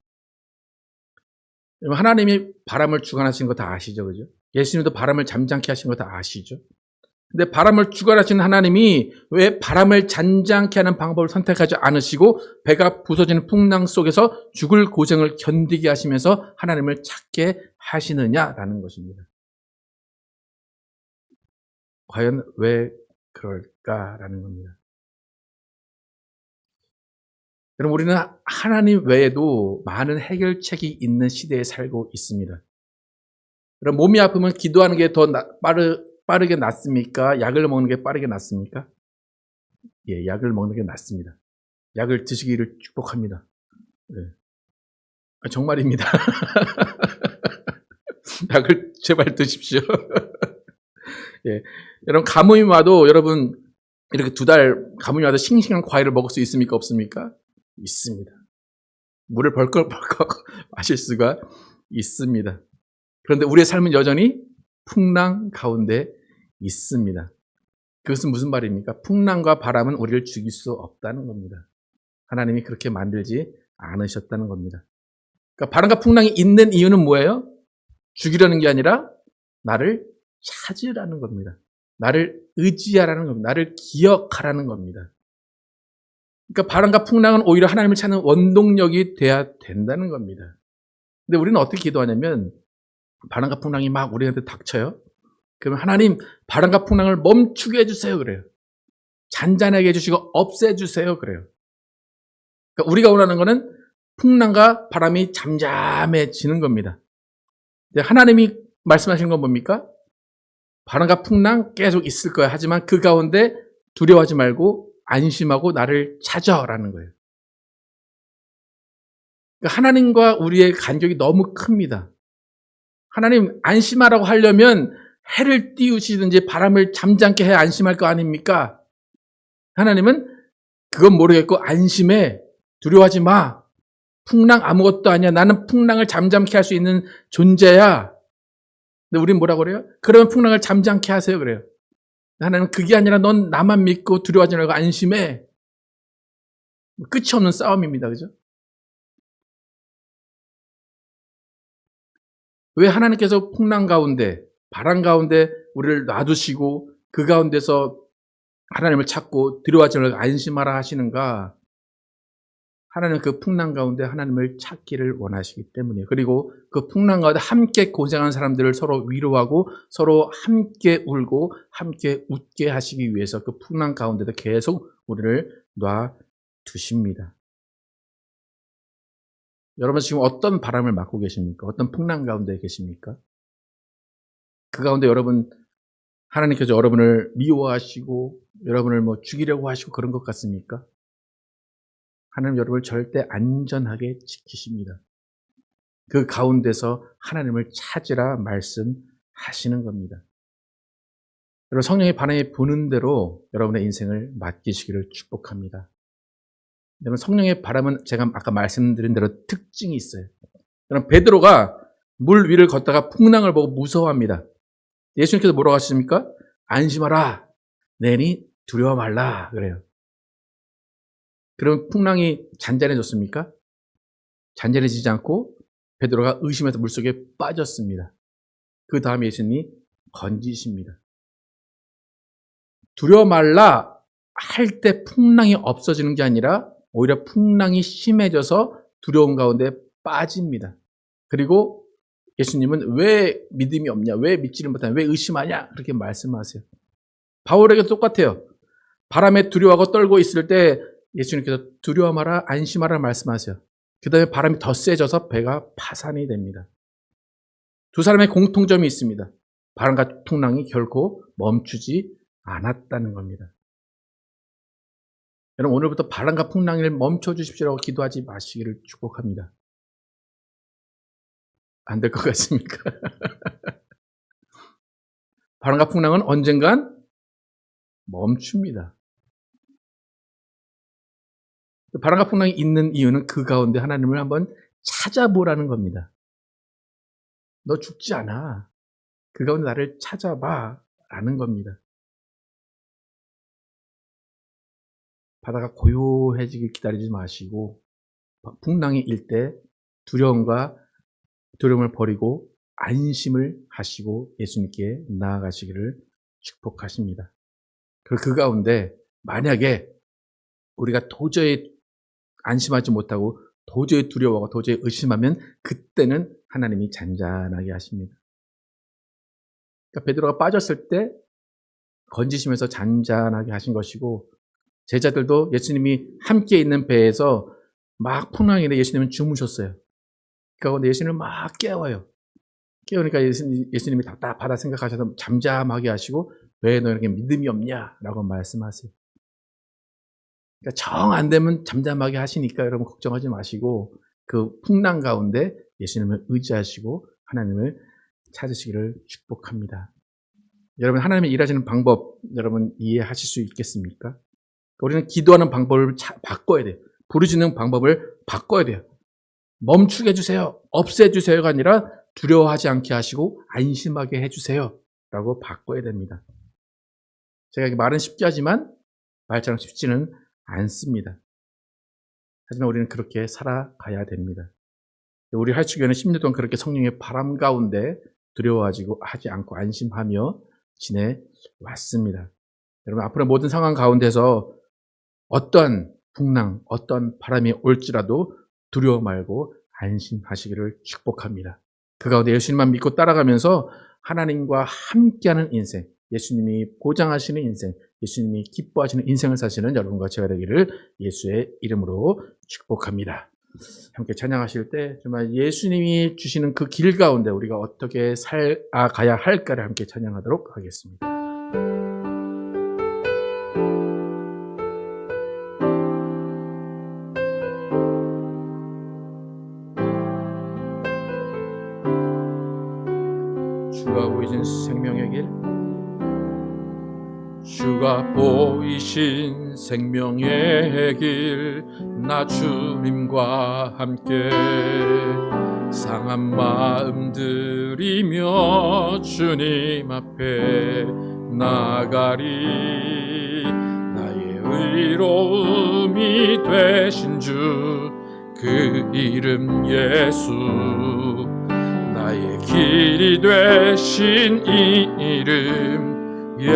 하나님이 바람을 주관하신 거 다 아시죠? 그죠? 예수님도 바람을 잠잠케 하신 거 다 아시죠? 근데 바람을 주관하시는 하나님이 왜 바람을 잔잔케 하는 방법을 선택하지 않으시고 배가 부서지는 풍랑 속에서 죽을 고생을 견디게 하시면서 하나님을 찾게 하시느냐라는 것입니다. 과연 왜 그럴까라는 겁니다. 여러분, 우리는 하나님 외에도 많은 해결책이 있는 시대에 살고 있습니다. 여러분, 몸이 아프면 기도하는 게 더 빠르게 낫습니까? 약을 먹는 게 빠르게 낫습니까? 예, 약을 먹는 게 낫습니다. 약을 드시기를 축복합니다. 네. 정말입니다. 약을 제발 드십시오. 예. 여러분, 가뭄이 와도 여러분, 이렇게 2달 가뭄이 와도 싱싱한 과일을 먹을 수 있습니까? 없습니까? 있습니다. 물을 벌컥벌컥 마실 수가 있습니다. 그런데 우리의 삶은 여전히 풍랑 가운데 있습니다. 그것은 무슨 말입니까? 풍랑과 바람은 우리를 죽일 수 없다는 겁니다. 하나님이 그렇게 만들지 않으셨다는 겁니다. 그러니까 바람과 풍랑이 있는 이유는 뭐예요? 죽이려는 게 아니라 나를 찾으라는 겁니다. 나를 의지하라는 겁니다. 나를 기억하라는 겁니다. 그러니까 바람과 풍랑은 오히려 하나님을 찾는 원동력이 돼야 된다는 겁니다. 근데 우리는 어떻게 기도하냐면 바람과 풍랑이 막 우리한테 닥쳐요. 그러면 하나님 바람과 풍랑을 멈추게 해주세요 그래요. 잔잔하게 해주시고 없애주세요 그래요. 그러니까 우리가 원하는 거는 풍랑과 바람이 잠잠해지는 겁니다. 하나님이 말씀하시는 건 뭡니까? 바람과 풍랑 계속 있을 거야. 하지만 그 가운데 두려워하지 말고 안심하고 나를 찾아라는 거예요. 그러니까 하나님과 우리의 간격이 너무 큽니다. 하나님 안심하라고 하려면 해를 띄우시든지 바람을 잠잠게 해 안심할 거 아닙니까? 하나님은 그건 모르겠고 안심해. 두려워하지 마. 풍랑 아무것도 아니야. 나는 풍랑을 잠잠케 할 수 있는 존재야. 근데 우린 뭐라고 그래요? 그러면 풍랑을 잠잠케 하세요 그래요. 하나님은 그게 아니라 넌 나만 믿고 두려워하지 말고 안심해. 끝이 없는 싸움입니다. 그죠? 왜 하나님께서 풍랑 가운데, 바람 가운데 우리를 놔두시고 그 가운데서 하나님을 찾고 두려워하지 말고 안심하라 하시는가? 하나님은 그 풍랑 가운데 하나님을 찾기를 원하시기 때문이에요. 그리고 그 풍랑 가운데 함께 고생하는 사람들을 서로 위로하고 서로 함께 울고 함께 웃게 하시기 위해서 그 풍랑 가운데도 계속 우리를 놔두십니다. 여러분 지금 어떤 바람을 맞고 계십니까? 어떤 풍랑 가운데 계십니까? 그 가운데 여러분 하나님께서 여러분을 미워하시고 여러분을 뭐 죽이려고 하시고 그런 것 같습니까? 하나님 여러분을 절대 안전하게 지키십니다. 그 가운데서 하나님을 찾으라 말씀하시는 겁니다. 여러분 성령의 바람이 부는 대로 여러분의 인생을 맡기시기를 축복합니다. 여러분 성령의 바람은 제가 아까 말씀드린 대로 특징이 있어요. 여러분 베드로가 물 위를 걷다가 풍랑을 보고 무서워합니다. 예수님께서 뭐라고 하십니까? 안심하라. 내니 두려워 말라. 그래요. 그럼 풍랑이 잔잔해졌습니까? 잔잔해지지 않고 베드로가 의심해서 물속에 빠졌습니다. 그 다음에 예수님이 건지십니다. 두려워 말라. 할 때 풍랑이 없어지는 게 아니라 오히려 풍랑이 심해져서 두려움 가운데 빠집니다. 그리고 예수님은 왜 믿음이 없냐, 왜 믿지를 못하냐, 왜 의심하냐 그렇게 말씀하세요. 바울에게도 똑같아요. 바람에 두려워하고 떨고 있을 때 예수님께서 두려워 마라, 안심하라 말씀하세요. 그 다음에 바람이 더 세져서 배가 파산이 됩니다. 두 사람의 공통점이 있습니다. 바람과 풍랑이 결코 멈추지 않았다는 겁니다. 여러분, 오늘부터 바람과 풍랑을 멈춰주십시오라고 기도하지 마시기를 축복합니다. 안 될 것 같습니까? 바람과 풍랑은 언젠간 멈춥니다. 바람과 풍랑이 있는 이유는 그 가운데 하나님을 한번 찾아보라는 겁니다. 너 죽지 않아. 그 가운데 나를 찾아봐 라는 겁니다. 바다가 고요해지길 기다리지 마시고 풍랑이 일 때 두려움을 버리고 안심을 하시고 예수님께 나아가시기를 축복하십니다. 그리고 그 가운데 만약에 우리가 도저히 안심하지 못하고 도저히 두려워하고 도저히 의심하면 그때는 하나님이 잔잔하게 하십니다. 그러니까 베드로가 빠졌을 때 건지시면서 잔잔하게 하신 것이고, 제자들도 예수님이 함께 있는 배에서 막 풍랑인데 예수님은 주무셨어요. 그러니까 예수님을 막 깨워요. 깨우니까 예수님이 답답하다 생각하셔서 잠잠하게 하시고, 왜 너에게 믿음이 없냐라고 말씀하세요. 그러니까 정 안 되면 잠잠하게 하시니까 여러분 걱정하지 마시고 그 풍랑 가운데 예수님을 의지하시고 하나님을 찾으시기를 축복합니다. 여러분, 하나님이 일하시는 방법 여러분 이해하실 수 있겠습니까? 우리는 기도하는 방법을 바꿔야 돼요. 부르짖는 방법을 바꿔야 돼요. 멈추게 해주세요, 없애주세요가 아니라 두려워하지 않게 하시고 안심하게 해주세요 라고 바꿔야 됩니다. 제가 말은 쉽게 하지만 말처럼 쉽지는 않습니다. 하지만 우리는 그렇게 살아가야 됩니다. 우리 할축교회는 10년 동안 그렇게 성령의 바람 가운데 두려워하지 않고 안심하며 지내왔습니다. 여러분, 앞으로 모든 상황 가운데서 어떤 풍랑, 어떤 바람이 올지라도 두려워 말고 안심하시기를 축복합니다. 그 가운데 예수님만 믿고 따라가면서 하나님과 함께하는 인생, 예수님이 보장하시는 인생, 예수님이 기뻐하시는 인생을 사시는 여러분과 제가 되기를 예수의 이름으로 축복합니다. 함께 찬양하실 때 정말 예수님이 주시는 그 길 가운데 우리가 어떻게 살아가야 할까를 함께 찬양하도록 하겠습니다. 주가 보이신 생명의 길, 주가 보이신 생명의 길, 나 주님과 함께 상한 마음 들이며 주님 앞에 나가리. 나의 의로움이 되신 주, 그 이름 예수, 나의 길이 되신 이 이름 예수.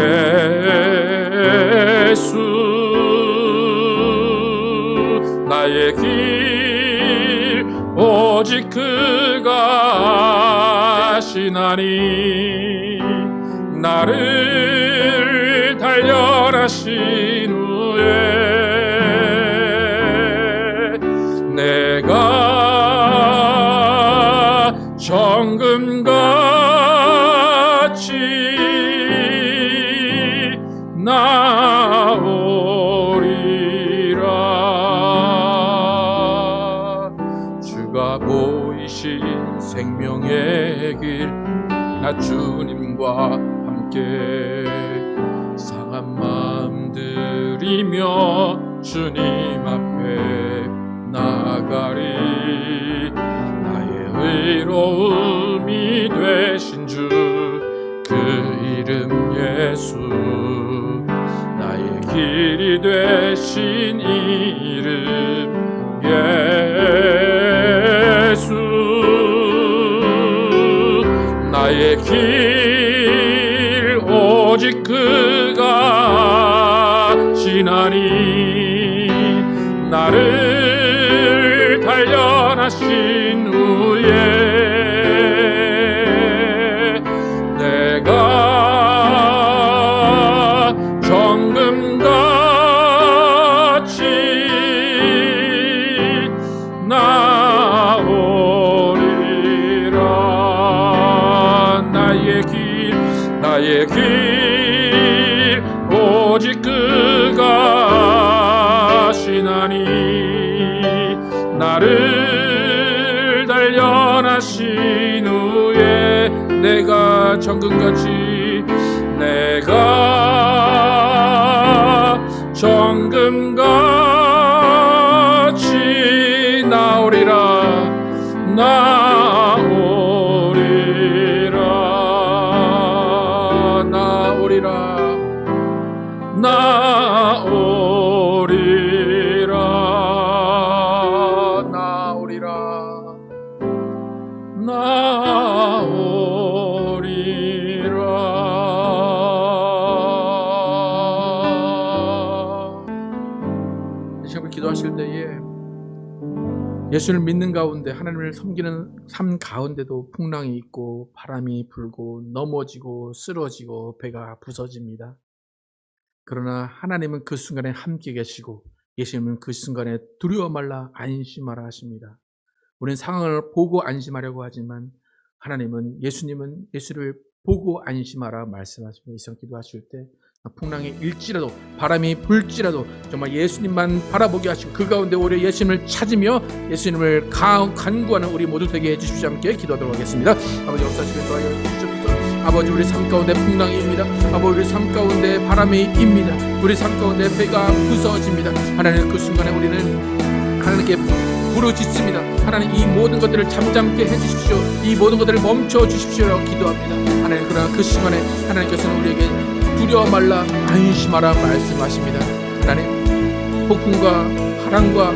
나의 길 오직 그가 하시나니, 나를 단련하신 후에 내가 정금같이 나오리라. 주가 보이신 생명의 길, 나 주님과 함께 상한 마음 들이며 주님 앞에 나가리. 나의 의로움이 되신 주, 그 이름 예수, 나의 길이 되신 이름 예수. 나의 길 오직 그가 하시나니, 하시나니 나를 단련하신 후에 내가 정금같이 나오리라. 나의 길 오직 그가 하시나니 나를 단련하신 후에 내가 정금같이 나오리라. 시험을 기도하실 때에 예수를 믿는 가운데 하나님을 섬기는 삶 가운데도 풍랑이 있고 바람이 불고 넘어지고 쓰러지고 배가 부서집니다. 그러나 하나님은 그 순간에 함께 계시고 예수님은 그 순간에 두려워 말라 안심하라 하십니다. 우리는 상황을 보고 안심하려고 하지만 하나님은 예수를 보고 안심하라 말씀하시고 이 시간 기도하실 때 풍랑이 일지라도 바람이 불지라도 정말 예수님만 바라보게 하시고 그 가운데 오히려 예수님을 찾으며 예수님을 간구하는 우리 모두 되게 해주십시오. 함께 기도하도록 하겠습니다. 아버지 역사하시길 도와여 주시옵소서. 아버지 우리 삶 가운데 풍랑이 입니다. 아버지 우리 삶 가운데 바람이 입니다. 우리 삶 가운데 배가 부서집니다. 하나님 그 순간에 우리는 하나님께 부르짖습니다. 하나님 이 모든 것들을 잠잠케 해주십시오. 이 모든 것들을 멈춰 주십시오라고 기도합니다. 하나님 그러나 그 시간에 하나님께서는 우리에게 두려워 말라 안심하라 말씀하십니다. 하나님 폭풍과 바람과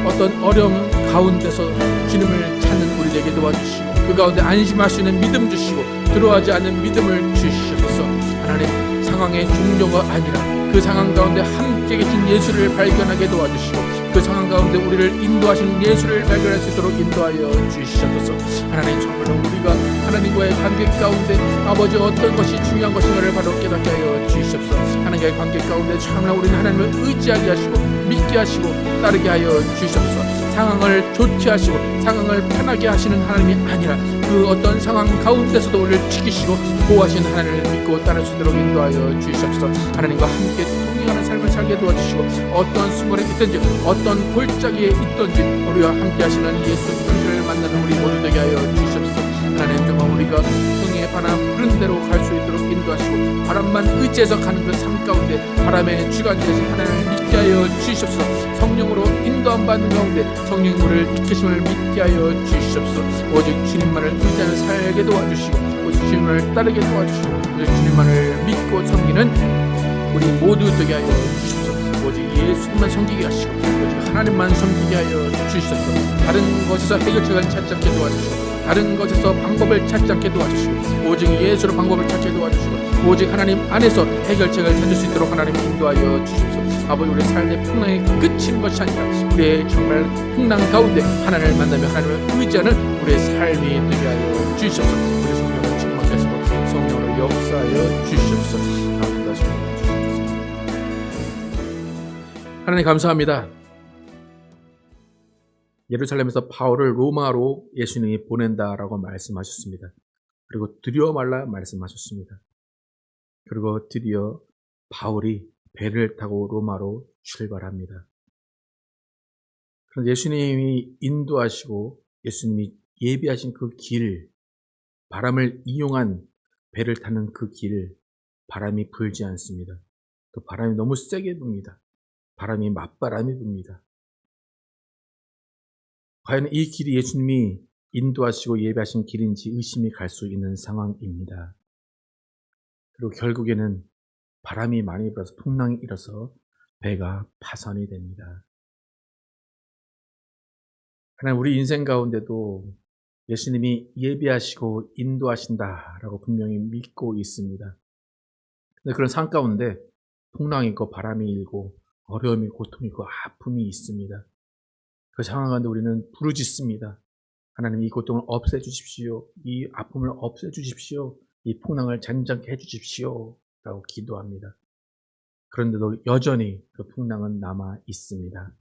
어떤 어려움 가운데서 주님을 찾는 우리 되게 도와주시고 그 가운데 안심할 수 있는 믿음 주시고 들어가지 않는 믿음을 주시옵소서. 하나님 상황의 종료가 아니라 그 상황 가운데 함께 계신 예수를 발견하게 도와주시고 그 상황 가운데 우리를 인도하신 예수를 발견할 수 있도록 인도하여 주시옵소서. 하나님 정말로 우리가 하나님과의 관계 가운데 아버지 어떤 것이 중요한 것인가를 바로 깨닫게 하여 주시옵소서. 하나님과의 관계 가운데 참나 우리는 하나님을 의지하게 하시고 믿게 하시고 따르게 하여 주시옵소서. 상황을 좋게 하시고 상황을 편하게 하시는 하나님이 아니라 그 어떤 상황 가운데서도 우리를 지키시고 보호하시는 하나님을 믿고 따를 수 있도록 인도하여 주시옵소서. 하나님과 함께 동행하는 삶을 살게 도와주시고 어떤 순간에 있든지 어떤 골짜기에 있든지 우리와 함께 하시는 예수 그리스도를 만나는 우리 모두 되게 하여 주시옵소서. 하나님 정말 우리가 흥에 반한 부른 대로 갈 수 있도록 인도하시고 바람만 의지해서 가는 그 삶 가운데 바람의 주관이 되신 하나님을 믿게 하여 주시옵소서. 성령으로 인도함 받는 가운데 성령이 우리를 이끄심을 믿게 하여 주시옵소서. 오직 주님만을 의지하여 살게 도와주시고 오직 주님을 따르게 도와주시고 오직 주님만을 믿고 섬기는 우리 모두 되게 하여 주시옵소서. 오직 예수님만 섬기게 하시고 오직 하나님만 섬기게 하여 주시옵소서. 다른 것에서 해결책을 찾지 않게 도와주시고 다른 것에서 방법을 찾지 않게 도와주시고 오직 예수로 방법을 찾게 도와주시고 오직 하나님 안에서 해결책을 찾을 수 있도록 하나님 인도하여 주시옵소서. 아버지 우리 삶의 풍랑이 끝인 것이 아니라 우리의 정말 풍랑 가운데 하나님을 만나며 하나님을 의지하는 우리의 삶이 되게 하여 주시옵소서. 우리 성령을 충만케 하시고 성령으로 역사하여 주시옵소서. 하나님 감사합니다. 예루살렘에서 바울을 로마로 예수님이 보낸다라고 말씀하셨습니다. 그리고 두려워 말라 말씀하셨습니다. 그리고 드디어 바울이 배를 타고 로마로 출발합니다. 그런데 예수님이 인도하시고 예수님이 예비하신 그 길, 바람을 이용한 배를 타는 그 길, 바람이 불지 않습니다. 또 바람이 너무 세게 붑니다. 바람이 맞바람이 붑니다. 과연 이 길이 예수님이 인도하시고 예배하신 길인지 의심이 갈 수 있는 상황입니다. 그리고 결국에는 바람이 많이 불어서 풍랑이 일어서 배가 파산이 됩니다. 하나님 우리 인생 가운데도 예수님이 예배하시고 인도하신다라고 분명히 믿고 있습니다. 근데 그런 상황 가운데 풍랑이 있고 바람이 일고 어려움이, 고통이 있고 아픔이 있습니다. 그 상황 가운데 우리는 부르짖습니다. 하나님, 이 고통을 없애주십시오. 이 아픔을 없애주십시오. 이 풍랑을 잔잔케 해주십시오. 라고 기도합니다. 그런데도 여전히 그 풍랑은 남아 있습니다.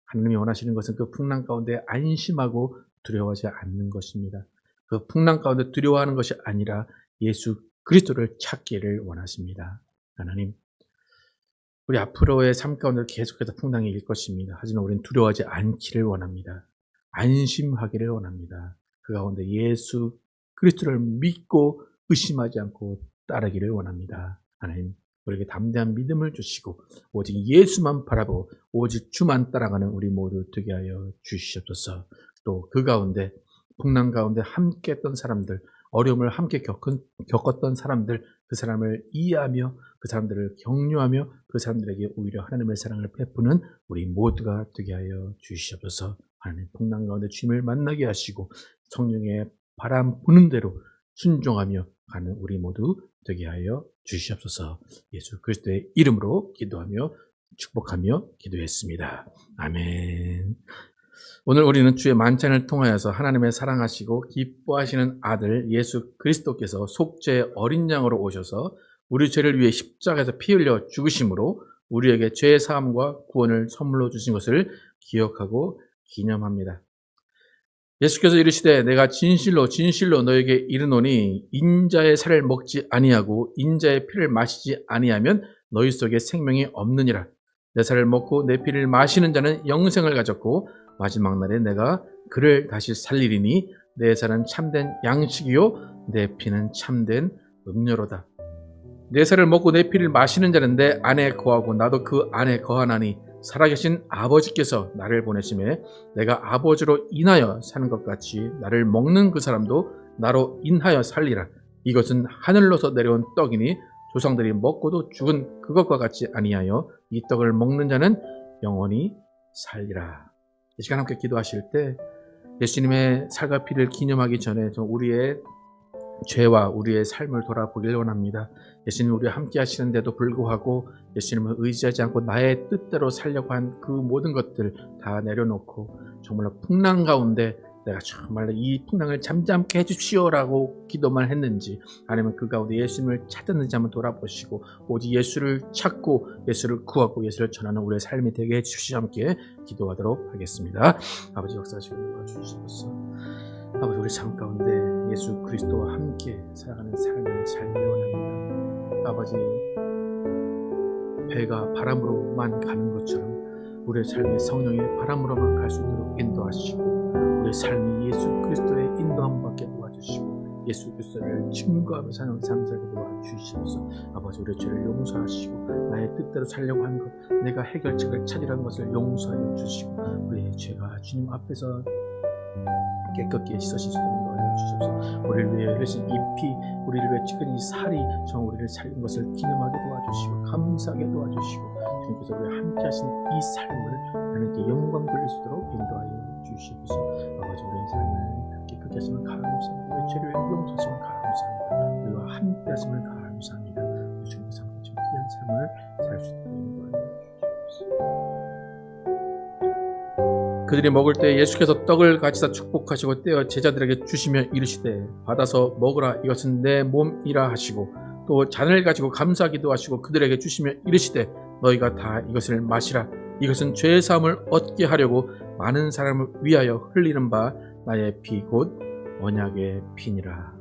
하나님이 원하시는 것은 그 풍랑 가운데 안심하고 두려워하지 않는 것입니다. 그 풍랑 가운데 두려워하는 것이 아니라 예수 그리스도를 찾기를 원하십니다. 하나님, 우리 앞으로의 삶 가운데 계속해서 풍랑이 일 것입니다. 하지만 우리는 두려워하지 않기를 원합니다. 안심하기를 원합니다. 그 가운데 예수 그리스도를 믿고 의심하지 않고 따르기를 원합니다. 하나님, 우리에게 담대한 믿음을 주시고 오직 예수만 바라보고 오직 주만 따라가는 우리 모두 되게 하여 주시옵소서. 또 그 가운데 풍랑 가운데 함께 했던 사람들, 어려움을 함께 겪었던 사람들, 그 사람을 이해하며 그 사람들을 격려하며 그 사람들에게 오히려 하나님의 사랑을 베푸는 우리 모두가 되게 하여 주시옵소서. 하나님, 풍랑 가운데 주님을 만나게 하시고 성령의 바람 부는 대로 순종하며 가는 우리 모두 되게 하여 주시옵소서. 예수 그리스도의 이름으로 기도하며 축복하며 기도했습니다. 아멘. 오늘 우리는 주의 만찬을 통하여서 하나님의 사랑하시고 기뻐하시는 아들 예수 그리스도께서 속죄의 어린 양으로 오셔서 우리 죄를 위해 십자가에서 피 흘려 죽으심으로 우리에게 죄의 사함과 구원을 선물로 주신 것을 기억하고 기념합니다. 예수께서 이르시되 내가 진실로 진실로 너에게 이르노니 인자의 살을 먹지 아니하고 인자의 피를 마시지 아니하면 너희 속에 생명이 없느니라. 내 살을 먹고 내 피를 마시는 자는 영생을 가졌고 마지막 날에 내가 그를 다시 살리리니 내 살은 참된 양식이요 내 피는 참된 음료로다. 내 살을 먹고 내 피를 마시는 자는 내 안에 거하고 나도 그 안에 거하나니 살아계신 아버지께서 나를 보내심에 내가 아버지로 인하여 사는 것 같이 나를 먹는 그 사람도 나로 인하여 살리라. 이것은 하늘로서 내려온 떡이니 조상들이 먹고도 죽은 그것과 같이 아니하여 이 떡을 먹는 자는 영원히 살리라. 이 시간 함께 기도하실 때 예수님의 살과 피를 기념하기 전에 우리의 죄와 우리의 삶을 돌아보길 원합니다. 예수님 우리와 함께 하시는데도 불구하고 예수님을 의지하지 않고 나의 뜻대로 살려고 한 그 모든 것들 다 내려놓고 정말로 풍랑 가운데 내가 정말로 이 풍랑을 잠잠케 해주시오라고 기도만 했는지 아니면 그 가운데 예수님을 찾았는지 한번 돌아보시고 오직 예수를 찾고 예수를 구하고 예수를 전하는 우리의 삶이 되게 해주시오. 함께 기도하도록 하겠습니다. 아버지 역사하시고 도와주시옵소서. 아버지 우리 삶 가운데 예수 그리스도와 함께 살아가는 삶을 살기 원합니다. 아버지 배가 바람으로만 가는 것처럼 우리의 삶이 성령의 바람으로만 갈 수 있도록 인도하시고 우리의 삶이 예수 그리스도의 인도함 받게 도와주시고 예수 그리스도를 증거하며 사는 삶 살게 도와주시옵소서. 아버지 우리의 죄를 용서하시고 나의 뜻대로 살려고 하는 것 내가 해결책을 찾으라는 것을 용서하여 주시고 우리의 죄가 주님 앞에서 깨끗게 씻어질 수 있는 도와여 주시옵소서. 우리를 위해 흘리신 이 피, 우리를 위해 찍은 이 살이 정 우리를 살린 것을 기념하게 도와주시고 감사하게 도와주시고 주님께서 우리와 함께 하신 이 삶을 하나님께 영광 돌릴 수 있도록 인도하여 주시옵소서. 아버지 우리의 삶을 깨끗게 하시면 감사합니다. 우리의 죄를 용서하시면 감사합니다. 우리와 함께 하시면 감사합니다. 주님께서 함께 하신 귀한 삶을 살 수 있도록 인도하여 주시옵소서. 그들이 먹을 때 예수께서 떡을 가지사 축복하시고 떼어 제자들에게 주시며 이르시되 받아서 먹으라 이것은 내 몸이라 하시고 또 잔을 가지고 감사하기도 하시고 그들에게 주시며 이르시되 너희가 다 이것을 마시라 이것은 죄의 사함을 얻게 하려고 많은 사람을 위하여 흘리는 바 나의 피 곧 언약의 피니라.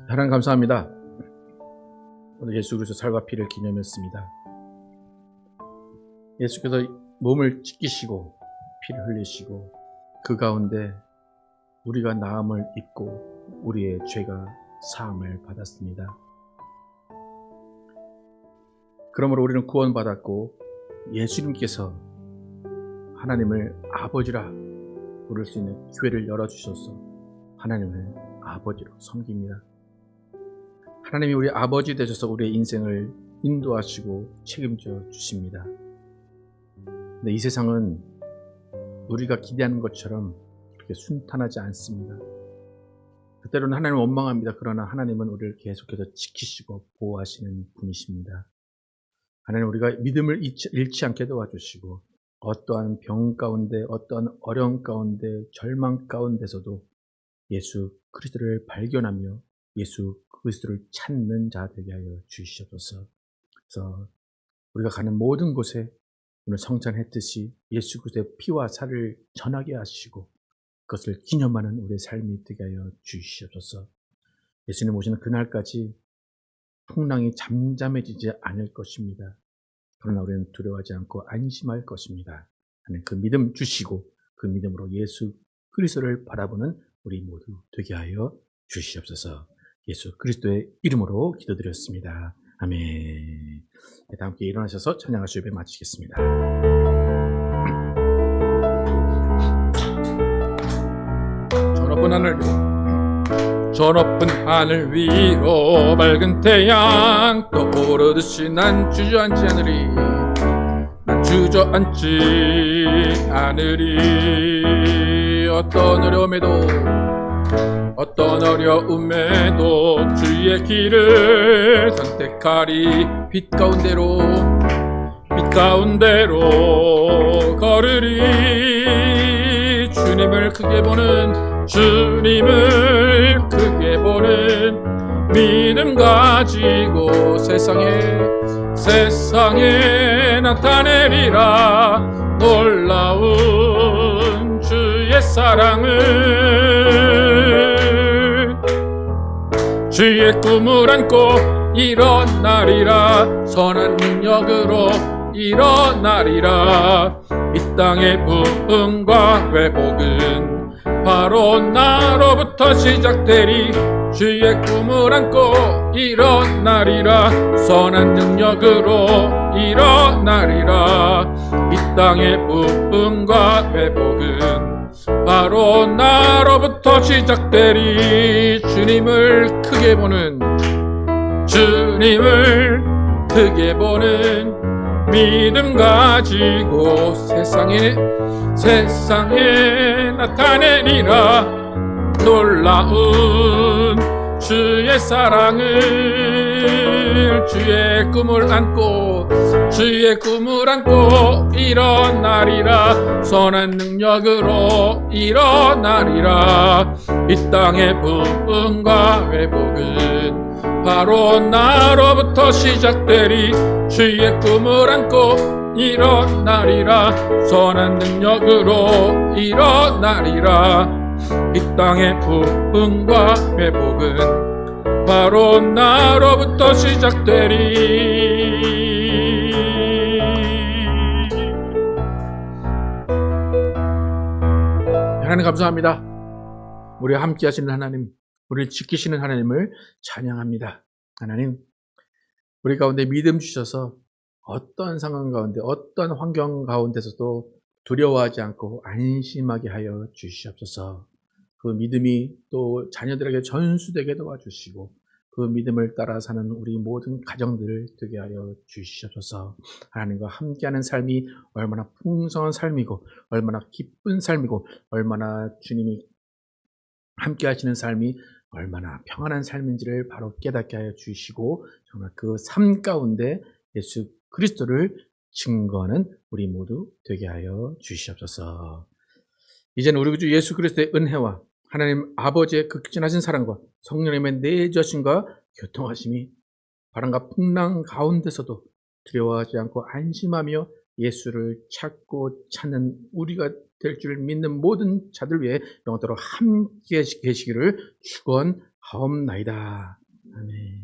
하나님 감사합니다. 오늘 예수 그리스도 살과 피를 기념했습니다. 예수께서 몸을 찢기시고 피를 흘리시고 그 가운데 우리가 나음을 입고 우리의 죄가 사함을 받았습니다. 그러므로 우리는 구원받았고 예수님께서 하나님을 아버지라 부를 수 있는 기회를 열어주셔서 하나님을 아버지로 섬깁니다. 하나님이 우리 아버지 되셔서 우리의 인생을 인도하시고 책임져 주십니다. 근데 이 세상은 우리가 기대하는 것처럼 그렇게 순탄하지 않습니다. 그때로는 하나님을 원망합니다. 그러나 하나님은 우리를 계속해서 지키시고 보호하시는 분이십니다. 하나님 우리가 믿음을 잃지 않게 도와주시고 어떠한 병 가운데 어떠한 어려움 가운데 절망 가운데서도 예수 그리스도를 발견하며 예수 그리스도를 찾는 자 되게 하여 주시옵소서. 그래서 우리가 가는 모든 곳에 오늘 성찬했듯이 예수 그리스도의 피와 살을 전하게 하시고 그것을 기념하는 우리의 삶이 되게 하여 주시옵소서. 예수님 오시는 그날까지 풍랑이 잠잠해지지 않을 것입니다. 그러나 우리는 두려워하지 않고 안심할 것입니다. 하나님 그 믿음 주시고 그 믿음으로 예수 그리스도를 바라보는 우리 모두 되게 하여 주시옵소서. 예수 그리스도의 이름으로 기도드렸습니다. 아멘. 다 함께 일어나셔서 찬양하실 예배 마치겠습니다. 저 높은 하늘 위로 밝은 태양 떠오르듯이 난 주저앉지 않으리 어떤 어려움에도 주의 길을 선택하리 빛 가운데로 걸으리 주님을 크게 보는 믿음 가지고 세상에 나타내리라 놀라운 주의 사랑을 주의 꿈을 안고 일어나리라 선한 능력으로 일어나리라 이 땅의 부흥과 회복은 바로 나로부터 시작되리 주의 꿈을 안고 일어나리라 선한 능력으로 일어나리라 이 땅의 부흥과 회복은 바로 나로부터 시작되리 주님을 크게 보는 믿음 가지고 세상에 나타내리라 놀라운 주의 사랑을 주의 꿈을 안고 일어나리라 선한 능력으로 일어나리라 이 땅의 부흥과 회복은 바로 나로부터 시작되리 주의 꿈을 안고 일어나리라 선한 능력으로 일어나리라 이 땅의 부흥과 회복은 바로 나로부터 시작되리 하나님 감사합니다. 우리와 함께 하시는 하나님, 우리를 지키시는 하나님을 찬양합니다. 하나님, 우리 가운데 믿음 주셔서 어떤 상황 가운데 어떤 환경 가운데서도 두려워하지 않고 안심하게 하여 주시옵소서. 그 믿음이 또 자녀들에게 전수되게 도와주시고 그 믿음을 따라 사는 우리 모든 가정들을 되게 하여 주시옵소서. 하나님과 함께하는 삶이 얼마나 풍성한 삶이고 얼마나 기쁜 삶이고 얼마나 주님이 함께 하시는 삶이 얼마나 평안한 삶인지를 바로 깨닫게 하여 주시고 정말 그 삶 가운데 예수 그리스도를 증거하는 우리 모두 되게 하여 주시옵소서. 이제는 우리 주 예수 그리스도의 은혜와 하나님 아버지의 극진하신 사랑과 성령님의 내주하심과 교통하심이 바람과 풍랑 가운데서도 두려워하지 않고 안심하며 예수를 찾는 우리가 될 줄 믿는 모든 자들 위해 영원토록 함께 계시기를 하옵나이다. 아멘.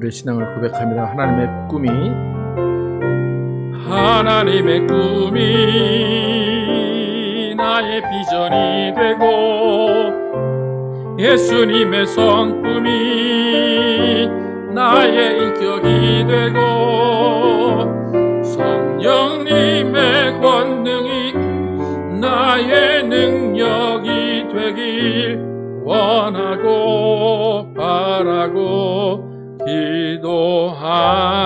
우리의 신앙을 고백합니다. 하나님의 꿈이 나의 비전이 되고 예수님의 성품이 나의 인격이 되고 성령님의 권능이 나의 능력이 되길 원하고 바라고 기도합니다.